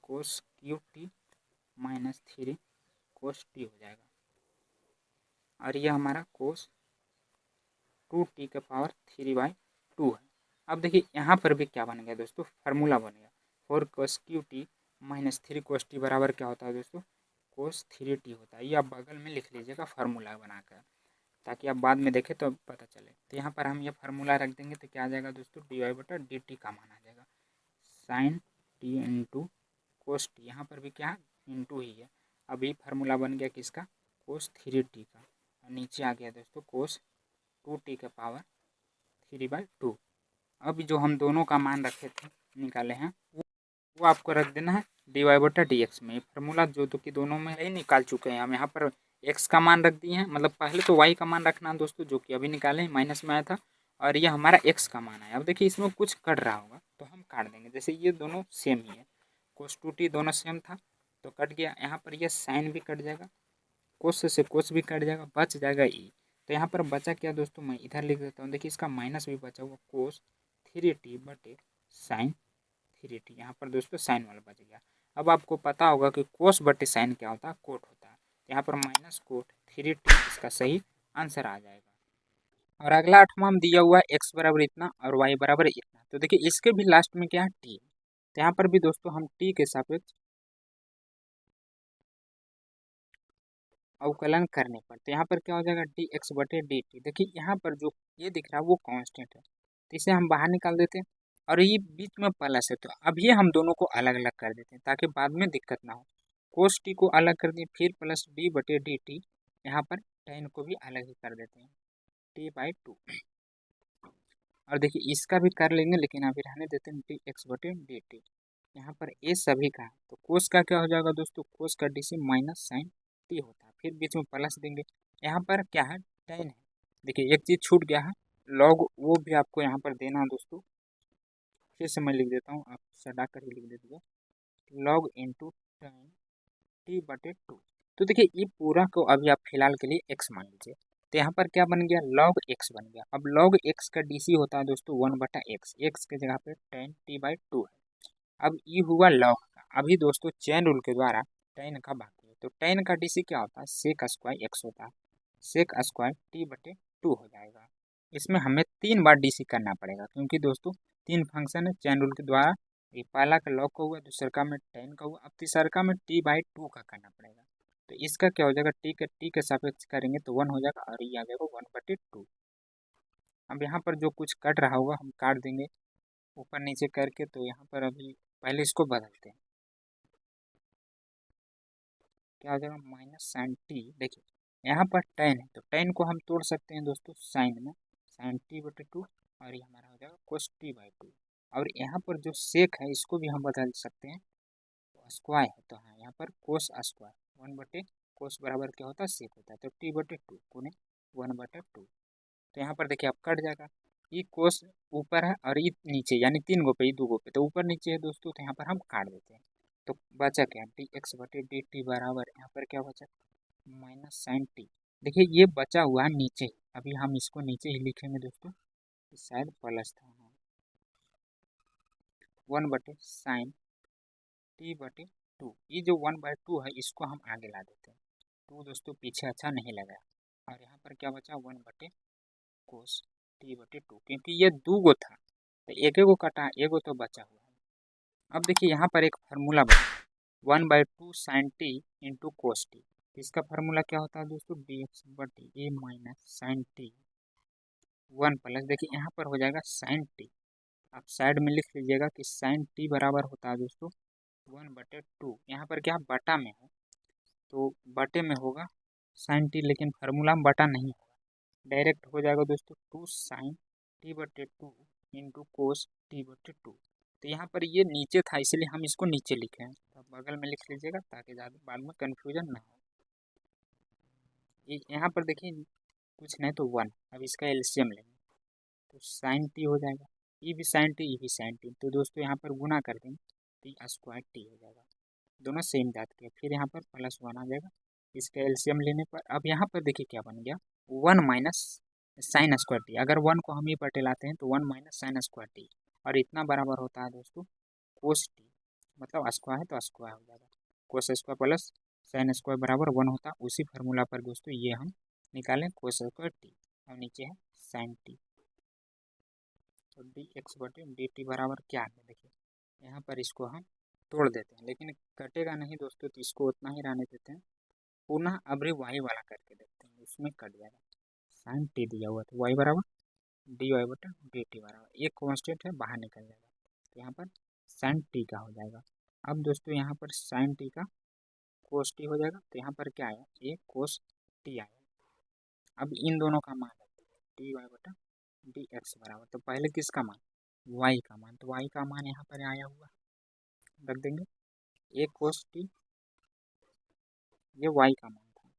कोस क्यू टी माइनस 3 कोस टी हो जाएगा, और यह हमारा कोस 2t का पावर 3/2 है। अब देखिए यहाँ पर भी क्या बन गया दोस्तों, फार्मूला बन गया 4 कोस Q T minus 3 cos t बराबर क्या होता है दोस्तों, कोस 3t होता है। ये आप बगल में लिख लीजिएगा फार्मूला बनाकर, ताकि आप बाद में देखें तो पता चले। तो यहाँ पर हम ये फार्मूला रख देंगे तो क्या आ जाएगा दोस्तों, dy/dt का मान आ जाएगा sin t into cos T, यहाँ पर भी क्या है इंटू ही है। अभी फार्मूला बन गया किसका, कोस 3t का, और नीचे आ गया दोस्तों कोस 2t का पावर 3/2। अब जो हम दोनों का मान रखे थे निकाले हैं वो आपको रख देना है dy/dx में। फार्मूला जो तो कि दोनों में ही निकाल चुके हैं हम, यहाँ पर x का मान रख दिए हैं, मतलब पहले तो y का मान रखना है दोस्तों, जो कि अभी निकाले हैं माइनस में आया था, और ये हमारा x का मान है। अब देखिए इसमें कुछ कट रहा होगा तो हम काट देंगे, जैसे ये दोनों सेम ही है, कोस 2t दोनों सेम था तो कट गया, यहाँ पर ये साइन भी कट जाएगा, कोस से कोस भी कट जाएगा, बच जाएगा ई। तो यहाँ पर बचा क्या दोस्तों, मैं इधर लिख देता हूँ, देखिए इसका माइनस भी बचा हुआ कोस 3t बटे साइन 3t, यहाँ पर दोस्तों साइन वाला बच गया। अब आपको पता होगा कि कोस बटे साइन क्या होता है, कोट होता है, यहाँ पर माइनस कोट 3t इसका सही आंसर आ जाएगा। और अगला 8वां में दिया हुआ है x बराबर इतना और y बराबर इतना, तो देखिए इसके भी लास्ट में क्या है t, तो यहाँ पर भी दोस्तों हम t के सापेक्ष अवकलन करने पर, तो यहाँ पर क्या हो जाएगा dx/dt। देखिए यहाँ पर जो ये दिख रहा है वो कांस्टेंट है, तो इसे हम बाहर निकाल देते हैं, और ये बीच में प्लस है, तो अब ये हम दोनों को अलग अलग कर देते हैं ताकि बाद में दिक्कत ना हो। कोस टी को अलग कर दिए, फिर प्लस d/dt, यहाँ पर tan को भी अलग ही कर देते हैं t/2, और देखिए इसका भी कर लेंगे लेकिन अभी रहने देते हैं dx/dt। यहाँ पर ए सभी का है, तो कोस का क्या हो जाएगा दोस्तों, कोस का डी माइनस साइन टी होता है, फिर बीच में प्लस देंगे, यहाँ पर क्या है टेन है। देखिए एक चीज़ छूट गया है, लॉग, वो भी आपको यहाँ पर देना है दोस्तों, फिर से मैं लिख देता हूँ, आप सटा कर ही लिख दीजिएगा, लॉग इंटू टेन t/2। तो देखिए ये पूरा को अभी आप फिलहाल के लिए x मान लीजिए, तो यहाँ पर क्या बन गया log x बन गया। अब log x का डी होता है दोस्तों 1/x, x के जगह पे tan t/2 है। अब ये हुआ लॉग का, अभी दोस्तों चेन रूल के द्वारा tan का बाकी है, तो tan का डी क्या होता है, सेक स्क्वायर x होता है, सेक स्क्वायर t/2 हो जाएगा। इसमें हमें 3 बार डी करना पड़ेगा, क्योंकि दोस्तों 3 फंक्शन है चेन रूल के द्वारा, ये पहला का लॉग का हुआ, दूसरा का में tan का हुआ, अब तीसरा का में t/2 का करना पड़ेगा। तो इसका क्या हो जाएगा, t के सापेक्ष करेंगे तो 1 हो जाएगा, और ये आ जाएगा 1/2। अब यहाँ पर जो कुछ कट रहा होगा हम काट देंगे ऊपर नीचे करके, तो यहाँ पर अभी पहले इसको बदलते हैं, क्या हो जाएगा माइनस साइन टी। देखिए यहाँ पर tan है तो tan को हम तोड़ सकते हैं दोस्तों साइन में, साइन t/2, और ये हमारा हो जाएगा कोस t/2। और यहाँ पर जो सेक है इसको भी हम बदल सकते हैं, स्क्वायर है तो हाँ यहाँ पर कोस स्क्वायर 1/कोस बराबर क्या होता है सेक होता है, तो t/2 कोने 1/2। तो यहाँ पर देखिए आप कट जाएगा, ये कोस ऊपर है और ये नीचे, यानी 3 गो पे, ये 2 गो पे, तो ऊपर नीचे है दोस्तों, तो यहाँ पर हम काट देते हैं। तो बचा क्या dx/dt बराबर, यहाँ पर क्या बचा माइनस साइन टी। देखिए ये बचा हुआ है नीचे ही, अभी हम इसको नीचे ही लिखेंगे दोस्तों, शायद प्लस था, 1/साइन t/2। ये जो 1/2 है इसको हम आगे ला देते हैं, 2 दोस्तों पीछे अच्छा नहीं लगा, और यहाँ पर क्या बचा 1/कोस t/2, क्योंकि ये 2 गो था तो एक को कटा, एगो तो बचा हुआ है। अब देखिए यहाँ पर एक फार्मूला बना 1/2 sine t into cos t, इसका फार्मूला क्या होता है दोस्तों dx/a minus sine t one plus, देखिए यहाँ पर हो जाएगा साइन टी। आप साइड में लिख लीजिएगा कि साइन टी बराबर होता है दोस्तों 1/2। यहाँ पर क्या बटा में है तो बटे में होगा साइन टी, लेकिन फार्मूला में बटा नहीं होगा, डायरेक्ट हो जाएगा दोस्तों 2 sin t/2 into cos t/2। तो यहाँ पर ये नीचे था इसलिए हम इसको नीचे लिखे हैं, तो बगल में लिख लीजिएगा ताकि ज़्यादा बाद में कन्फ्यूजन ना हो। यहाँ पर देखिए कुछ नहीं तो 1, अब इसका एलसीएम लेंगे तो साइन टी हो जाएगा, ये भी साइन टी ये भी साइन टी, तो दोस्तों यहाँ पर गुना कर देंगे t² टी हो जाएगा, दोनों सेम जात के, फिर यहाँ पर +1 आ जाएगा इसका एलसीएम लेने पर। अब यहाँ पर देखिए क्या बन गया 1 माइनस साइन स्क्वायर टी, अगर 1 को हम ही पर लाते हैं तो 1 माइनस साइन स्क्वायर टी, और इतना बराबर होता है दोस्तों कोस टी, मतलब स्क्वायर है तो स्क्वायर हो जाएगा, cos square plus sine square बराबर 1 होता है। उसी फार्मूला पर दोस्तों ये हम निकालें कोस स्क्वायर टी, और नीचे है साइन टी, तो dx/dt बराबर क्या है, देखिए यहाँ पर इसको हम तोड़ देते हैं, लेकिन कटेगा नहीं दोस्तों, तो इसको उतना ही रहने देते हैं। पुनः अभी वाई वाला करके देखते हैं, उसमें कट जाएगा, साइन टी दिया हुआ तो वाई बराबर dy/dt बराबर, एक कॉन्स्टेंट है बाहर निकल जाएगा, तो यहाँ पर साइन टी का हो जाएगा। अब दोस्तों यहाँ पर साइन टी का कोस टी हो जाएगा, तो यहाँ पर क्या आया एक कोस टी आया। अब इन दोनों का मान dy/dx बराबर, तो पहले किसका मान y का मान, तो y का मान यहाँ पर आया हुआ रख देंगे, एक कोस टी, ये y का मान था।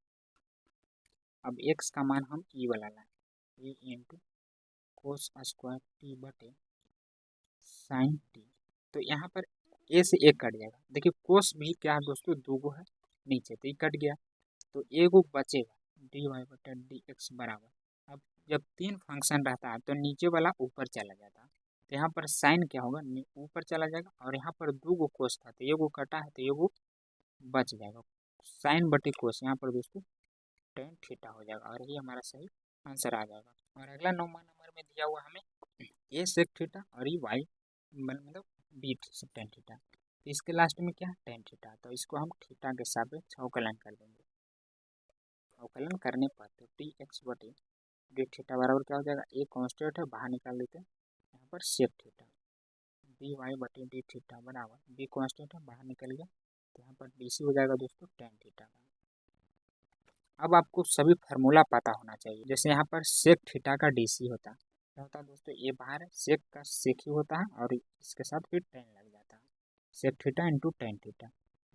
अब x का मान हम ई वाला लाए, e into cos square T बटे साइन टी, तो यहाँ पर ए से एक कट जाएगा, देखिए कोस भी क्या है दोस्तों दो है नीचे, तो ये कट गया, तो एगो बचेगा dy/dx बराबर। अब जब 3 फंक्शन रहता है तो नीचे वाला ऊपर चला जाता है, तो यहाँ पर साइन क्या होगा ऊपर चला जाएगा, और यहाँ पर 2 कोस था तो एगो कटा है तो एगो बच जाएगा, साइन बटे कोस, यहाँ पर दोस्तों टेन थीटा हो जाएगा, और ये हमारा सही आंसर आ जाएगा। और अगला 9वां नंबर में दिया हुआ हमें ए सेक थीटा और ये वाई मतलब बी टेन थीटा, तो इसके लास्ट में क्या है टेन थीटा, तो इसको हम थीटा के सापेक्ष अवकलन कर देंगे। अवकलन करने पर तो dx/dt थीटा बराबर क्या हो जाएगा, एक कांस्टेंट है बाहर निकाल देते हैं, यहाँ पर सेक थीटा dy/dt थीटा बराबर बी कांस्टेंट है बाहर निकल गया, तो यहाँ पर डी सी हो जाएगा दोस्तों टेन थीटा का। अब आपको सभी फार्मूला पता होना चाहिए, जैसे यहाँ पर सेक थीटा का डी सी होता है, क्या होता है दोस्तों ये बाहर है सेक का सेक ही होता है, और इसके साथ फिर टेन लग जाता है, sec theta into tan theta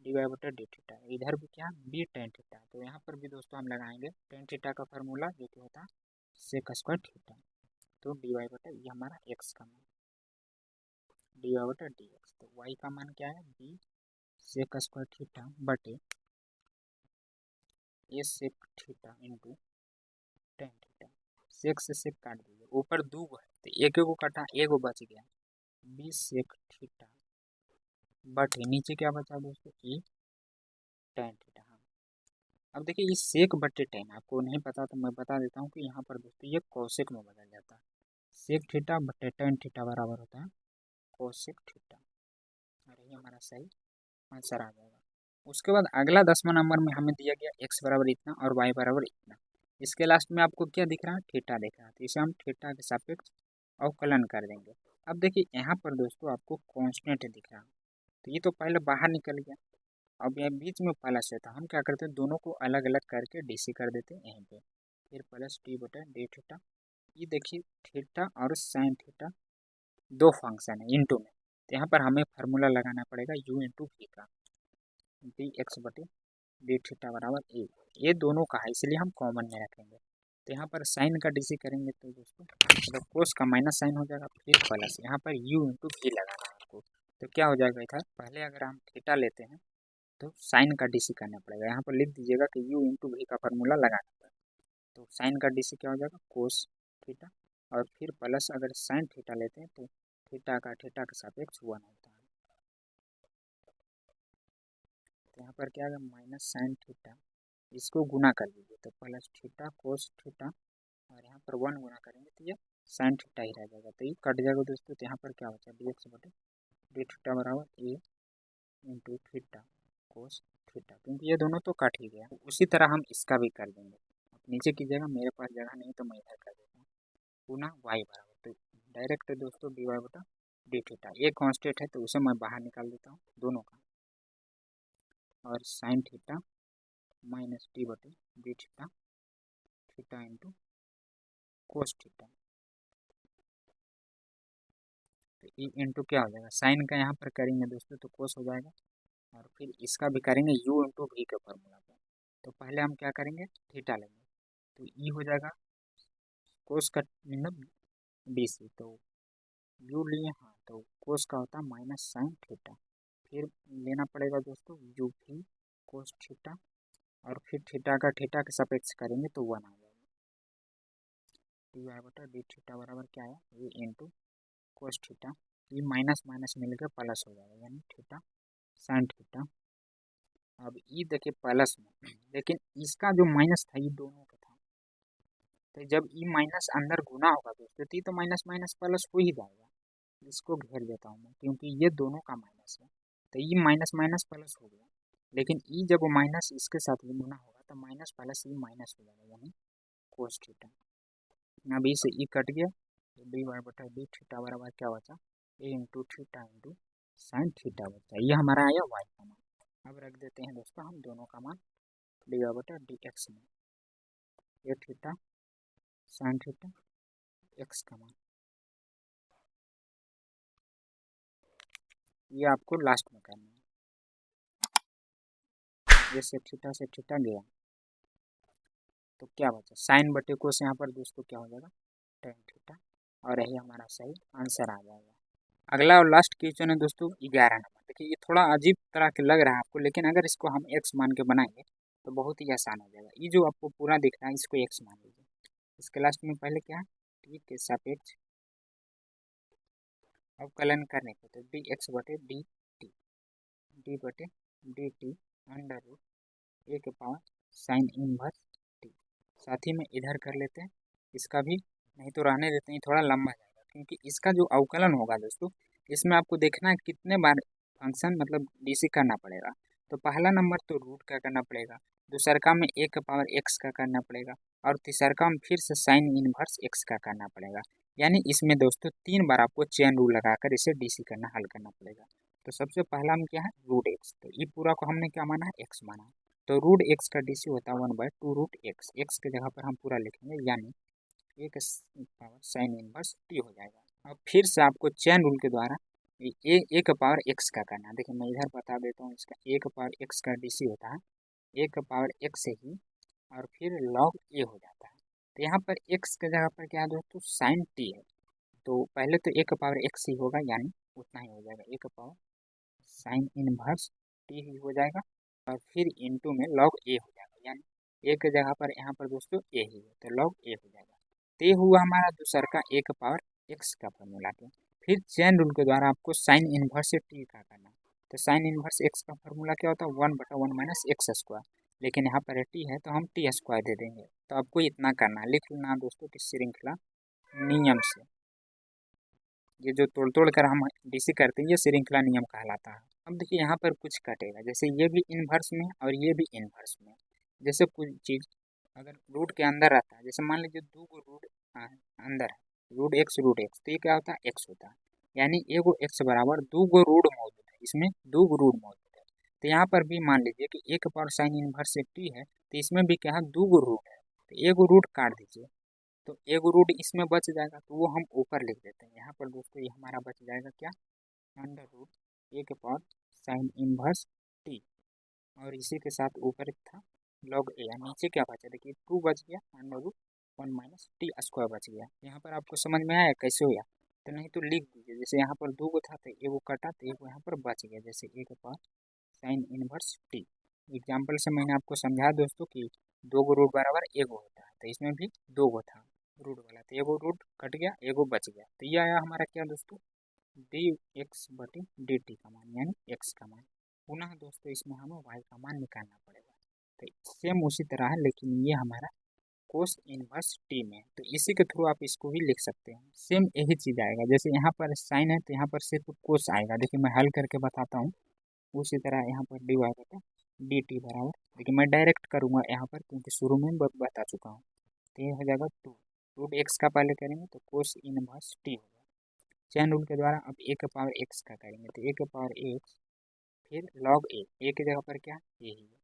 dy/dt theta, इधर भी क्या बी टेन थीटा, तो यहाँ पर भी दोस्तों हम लगाएंगे टेन थीटा का फार्मूला जो कि होता है सेक स्क्वायर थीटा, तो dy/, ये हमारा एक्स का मान dy/dx, तो वाई का मान क्या है बी सेक स्क्वायर थीटा बटे a sec theta into tan theta, sec से सेक काट दीजिए, ऊपर 2 है तो एक एगो कटा एगो बच गया, बी सेक थीटा बटे नीचे क्या बचा दोस्तों ए टेन थीटा। हाँ अब देखिए ये सेक बटे टेन आपको नहीं पता तो मैं बता देता हूँ कि यहाँ पर दोस्तों ये कोसेक में बदल जाता है, सेक थीटा बटे टेन थीटा बराबर होता है कोसेक थीटा, और ये हमारा सही आंसर आ जाएगा। उसके बाद अगला 10वां नंबर में हमें दिया गया एक्स बराबर इतना और वाई बराबर इतना, इसके लास्ट में आपको क्या दिख रहा है थीटा दिख रहा है, तो इसे हम थीटा के सापेक्ष अवकलन कर देंगे। अब देखिए यहाँ पर दोस्तों आपको कांस्टेंट दिख रहा है, तो ये तो पहले बाहर निकल गया, अब यहाँ बीच में प्लस है तो हम क्या करते हैं दोनों को अलग अलग करके डीसी कर देते हैं यहीं पे, फिर प्लस t/d थीटा, ये देखिए थीटा और साइन थीटा दो फंक्शन है इंटू में, तो यहाँ पर हमें फार्मूला लगाना पड़ेगा u इंटू वी का, dx/d थीटा बराबर ए, ये दोनों का है इसलिए हम कॉमन में रखेंगे, तो यहाँ पर साइन का डीसी करेंगे तो दोस्तों मतलब कोस का माइनस साइन हो जाएगा, फिर प्लस यहाँ पर u इंटू वी लगाना है आपको, तो क्या हो जाएगा इधर पहले अगर हम थीटा लेते हैं तो साइन का डीसी करना पड़ेगा, यहाँ पर लिख दीजिएगा कि u इंटू वी का फार्मूला लगाना पड़ेगा, तो साइन का डीसी क्या हो जाएगा कोस थीटा, और फिर प्लस अगर साइन थीटा लेते हैं तो थीटा के सापेक्ष 1 होता है, तो यहाँ पर क्या है माइनस साइन थीटा, इसको गुना कर दीजिए तो प्लस थीटा कोस थीटा, और यहाँ पर 1 गुना करेंगे तो ये साइन थीटा ही रह जाएगा, तो ये कट जाएगा दोस्तों, तो यहाँ पर क्या होता है dx/d थीटा बराबर ए इंटू थीटा कोस थीटा, क्योंकि ये दोनों तो कट ही गया, उसी तरह हम इसका भी कर देंगे, आप नीचे कीजिएगा मेरे पास जगह नहीं तो मैं इधर कर देता हूँ। पुनः वाई बराबर, तो डायरेक्ट दोस्तों डी वाई बटा डी थीटा, ये कांस्टेंट है तो उसे मैं बाहर निकाल देता हूँ दोनों का, और साइन थीटा माइनस डी बटे D theta, theta into cos theta, तो ई इंटू क्या हो जाएगा, साइन का यहाँ पर करेंगे दोस्तों तो कोस हो जाएगा, और फिर इसका भी करेंगे u इंटू वी के फॉर्मूला पर। तो पहले हम क्या करेंगे, थीटा लेंगे, तो ई हो जाएगा कोस का मतलब डी सी, तो यू लिए, हाँ तो कोस का होता है माइनस साइन थीटा, फिर लेना पड़ेगा दोस्तों यू भी कोस थीटा, और फिर थीटा का थीटा के सापेक्ष करेंगे तो 1 आ जाएगा, डी वाई बटा डी थीटा बराबर क्या है, ये इंटू कोस थीटा, ये माइनस माइनस मिलकर प्लस हो जाएगा, यानी थीटा साइन थीटा। अब ये देखिए प्लस में, लेकिन इसका जो माइनस था ये दोनों का था, तो जब ई माइनस अंदर गुना होगा दोस्तों तो माइनस माइनस प्लस हो ही जाएगा, इसको घेर देता हूँ मैं क्योंकि ये दोनों का माइनस है, तो ये माइनस माइनस प्लस हो गया, लेकिन ई जब माइनस इसके साथ भी गुना होगा तो माइनस प्लस ई माइनस हो जाएगा, यानी कोस थीटा। अब ई से ई कट गया, तो डी वाई बटा डी थीटा बराबर क्या बचा, a into theta into sine theta बचा, ये हमारा आया वाई का मान। अब रख देते हैं दोस्तों हम दोनों का मान डी वाई बटा डी एक्स में, ए थीटा साइन थीटा एक्स का मान, ये आपको लास्ट में करना है, ये से थीटा गया, तो क्या बचा साइन बटे कोस, यहाँ पर दोस्तों क्या हो जाएगा टेन थीटा, और यही हमारा सही आंसर आ जाएगा। अगला और लास्ट क्वेश्चन है दोस्तों 11 नंबर, देखिए ये थोड़ा अजीब तरह के लग रहा है आपको, लेकिन अगर इसको हम एक्स मान के बनाएंगे तो बहुत ही आसान हो जाएगा। ये जो आपको पूरा दिख रहा है इसको एक्स मान लीजिए, इसके लास्ट में पहले क्या है टी के सापेक्ष अवकलन करने को, तो डी एक्स बटे डी टी, डी बटे डी टी अंडर रूट ए के पावर साइन इनवर्स टी, साथ ही में इधर कर लेते हैं इसका भी, नहीं तो रहने देते हैं थोड़ा लंबा जाएगा, क्योंकि इसका जो अवकलन होगा दोस्तों इसमें आपको देखना है कितने बार फंक्शन मतलब डीसी करना पड़ेगा। तो पहला नंबर तो रूट का करना पड़ेगा, दूसरा में ए का पावर एक्स का करना पड़ेगा, और तीसरा में फिर से साइन इनवर्स एक्स का करना पड़ेगा, यानी इसमें दोस्तों 3 बार आपको चेन रूल लगाकर इसे डीसी करना हल करना पड़ेगा। तो सबसे पहला में क्या है रूट एक्स, तो ये पूरा को हमने क्या माना है एक्स माना, तो रूट एक्स का डीसी होता है 1/2 रूट एक्स, एक्स के जगह पर हम पूरा लिखेंगे, यानी एक पावर साइन इनवर्स टी हो जाएगा। अब फिर से आपको चेन रूल के द्वारा ए का पावर एक्स का करना है, देखिए मैं इधर बता देता हूँ, इसका ए का पावर एक्स का डीसी होता है ए का पावर एक्स से ही, और फिर लॉग ए हो जाता है, तो यहाँ पर एक्स के जगह पर क्या है दोस्तों साइन टी है, तो पहले तो ए का पावर एक्स ही होगा, यानी उतना ही हो जाएगा, ए का पावर साइन इनवर्स टी ही हो जाएगा, और फिर इनटू में लॉग ए हो जाएगा, यानी ए के जगह पर यहाँ पर दोस्तों ए ही है तो लॉग ए हो जाएगा। तो ये हुआ हमारा दूसरा का ए का पावर एक्स का फॉर्मूला के। फिर चेन रूल के द्वारा आपको साइन इनवर्स टी का करना है, तो साइन इनवर्स एक्स का फॉर्मूला क्या होता है 1/1 माइनस एक्स स्क्वायर, लेकिन यहाँ पर टी है तो हम टी स्क्वायर दे देंगे, तो आपको इतना करना है, लिख लेना दोस्तों कि श्रृंखला नियम से, ये जो तोड़ तोड़ कर हम डीसी करते हैं ये श्रृंखला नियम कहलाता है। अब देखिए यहाँ पर कुछ कटेगा, जैसे ये भी इनवर्स में और ये भी इनवर्स में, जैसे कुछ चीज़ अगर रूट के अंदर रहता है, जैसे मान लीजिए 2 गो रूट अंदर है, रूट एक्स तो ये क्या होता है एक्स होता है, यानी एगो एक्स बराबर 2 गो रूट मौजूद है, इसमें 2 गो रूट मौजूद है, तो यहाँ पर भी मान लीजिए कि एक पावर साइन इनवर्स टी है, तो इसमें भी क्या है 2 गो रूट है, तो एगो रूट काट दीजिए, तो एगो रूट इसमें बच जाएगा, तो वो हम ऊपर लिख देते हैं, यहाँ पर दोस्तों ये हमारा बच जाएगा क्या अंडर रूट ए के पावर साइन इनवर्स टी, और इसी के साथ ऊपर था लॉग ए, नीचे क्या बचा देखिए 2 बच गया under root 1 minus t square बच गया। यहाँ पर आपको समझ में आया कैसे हुआ, तो नहीं तो लिख दीजिए, जैसे यहाँ पर 2 गो था तो एगो कटा तो एगो यहाँ पर बच गया, जैसे ए के power sine inverse T. Example से मैंने आपको समझाया दोस्तों कि 2 गो रूट बराबर एगो होता है, तो इसमें भी 2 गो था रूट वाला, तो एगो रूट कट गया एगो बच गया, तो ये आया हमारा क्या दोस्तों डी एक्स बटे डी टी का मान, यानी एक्स का मान। पुनः दोस्तों इसमें हमें वाई का मान निकालना पड़ेगा, तो सेम उसी तरह है, लेकिन ये हमारा कोस इनवर्स टी में है, तो इसी के थ्रू आप इसको भी लिख सकते हैं, सेम यही चीज़ आएगा, जैसे यहाँ पर साइन है तो यहाँ पर सिर्फ कोस आएगा, देखिए मैं हल करके बताता हूँ, उसी तरह यहाँ पर डी वाई बटे डी टी बराबर, देखिए मैं डायरेक्ट करूँगा यहाँ पर क्योंकि शुरू में बता चुका हूँ, तो ये हो जाएगा 2 रूट एक्स का पहले करेंगे तो कोस इनवर्स टी होगा। चैन रूल के द्वारा अब ए के पावर एक्स का करेंगे तो ए के पावर एक्स फिर लॉग ए की जगह पर क्या ए ही है।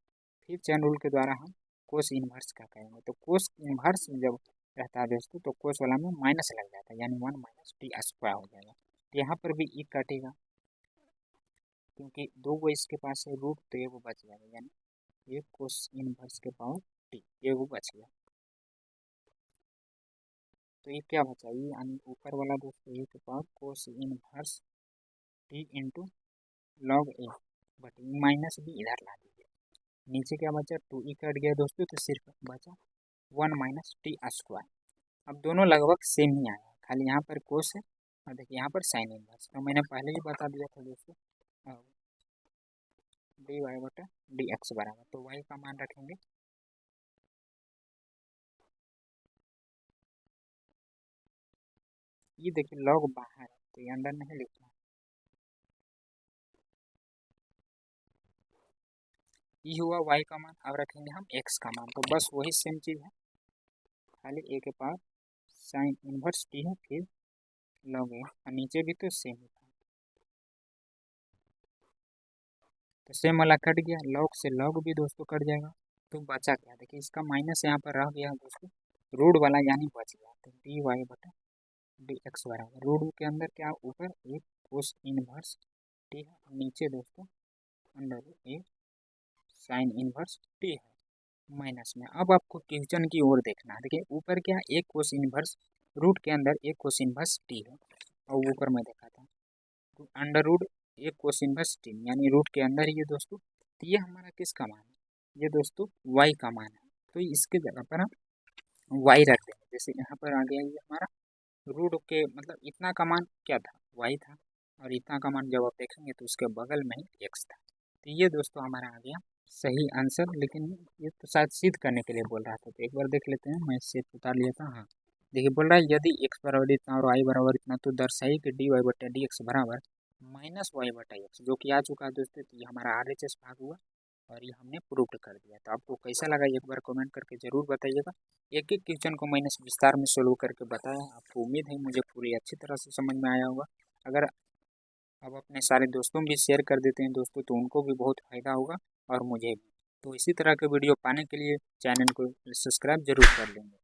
फिर चैन रूल के द्वारा हम कोस इनवर्स का करेंगे तो कोस इनवर्स जब रहता है दोस्तों तो कोस वाला में माइनस लग जाता है, यानी 1 माइनस टी स्क्वायर हो जाएगा। तो यहाँ पर भी ई कटेगा क्योंकि दो वो इसके पास है रूट, तो ये वो बच जाएगा, यानी ये कोस इनवर्स के पावर टी ये वो बच गया। तो ये क्या बचा, ये यानी ऊपर वाला दोस्तों ए के power cos inverse T into log A but minus भी इधर ला दीजिए। नीचे क्या बचा 2e कट गया दोस्तों, तो सिर्फ बचा 1 माइनस टी स्क्वायर। अब दोनों लगभग सेम ही आया, खाली यहाँ पर कोस है और देखिए यहाँ पर साइन इनवर्स। तो मैंने पहले ही बता दिया था दोस्तों डी वाई बटा डी एक्स बराबर, तो वाई का मान रखेंगे ये देखिए लॉग बाहर है तो ये अंदर नहीं लिखना, ये हुआ वाई का मान। अब रखेंगे हम एक्स का मान, तो बस वही सेम चीज़ है, खाली ए के पास साइन इनवर्स टी है फिर लॉग ए, और नीचे भी तो सेम ही था तो सेम वाला कट गया, लॉग से लॉग भी दोस्तों कट जाएगा। तो बचा क्या, देखिए इसका माइनस यहाँ पर रह गया दोस्तों, रूट वाला यानी बच गया, तो डी वाई बटा डी एक्स बराबर रूट के अंदर क्या ऊपर एक कोस इनवर्स टी है, नीचे दोस्तों अंडर एक साइन इनवर्स टी है माइनस में। अब आपको क्वेश्चन की ओर देखना है, देखिए ऊपर क्या एक कोस इनवर्स रूट के अंदर एक कोस इनवर्स टी है, और ऊपर मैं देखा था तो अंडर रूट एक कोस इनवर्स टी यानी रूट के अंदर ही है दोस्तों। तो ये हमारा किसका मान है, ये दोस्तों वाई का मान है, तो इसके जगह पर हम वाई रख देंगे। जैसे यहाँ पर आ गया ये हमारा रूट के मतलब इतना का मान क्या था वाई था, और इतना का मान जब आप देखेंगे तो उसके बगल में ही एक्स था। तो ये दोस्तों हमारा आ गया सही आंसर, लेकिन ये तो शायद सिद्ध करने के लिए बोल रहा था, तो एक बार देख लेते हैं, मैं इससे उतार लिया था। हाँ देखिए बोल रहा है यदि एक्स बराबर इतना और वाई बराबर इतना तो दर्शाइए कि डी वाई बटा डी एक्स बराबर माइनस वाई बटा एक्स, जो कि आ चुका है दोस्तों। तो ये हमारा RHS भाग हुआ और ये हमने प्रूव कर दिया। तो आपको कैसा लगा एक बार कमेंट करके ज़रूर बताइएगा। एक एक क्वेश्चन को मैंने विस्तार में सोल्व करके बताया, आपको उम्मीद है मुझे पूरी अच्छी तरह से समझ में आया होगा। अगर आप अपने सारे दोस्तों भी शेयर कर देते हैं दोस्तों तो उनको भी बहुत फ़ायदा होगा और मुझे भी। तो इसी तरह के वीडियो पाने के लिए चैनल को सब्सक्राइब जरूर कर लेंगे।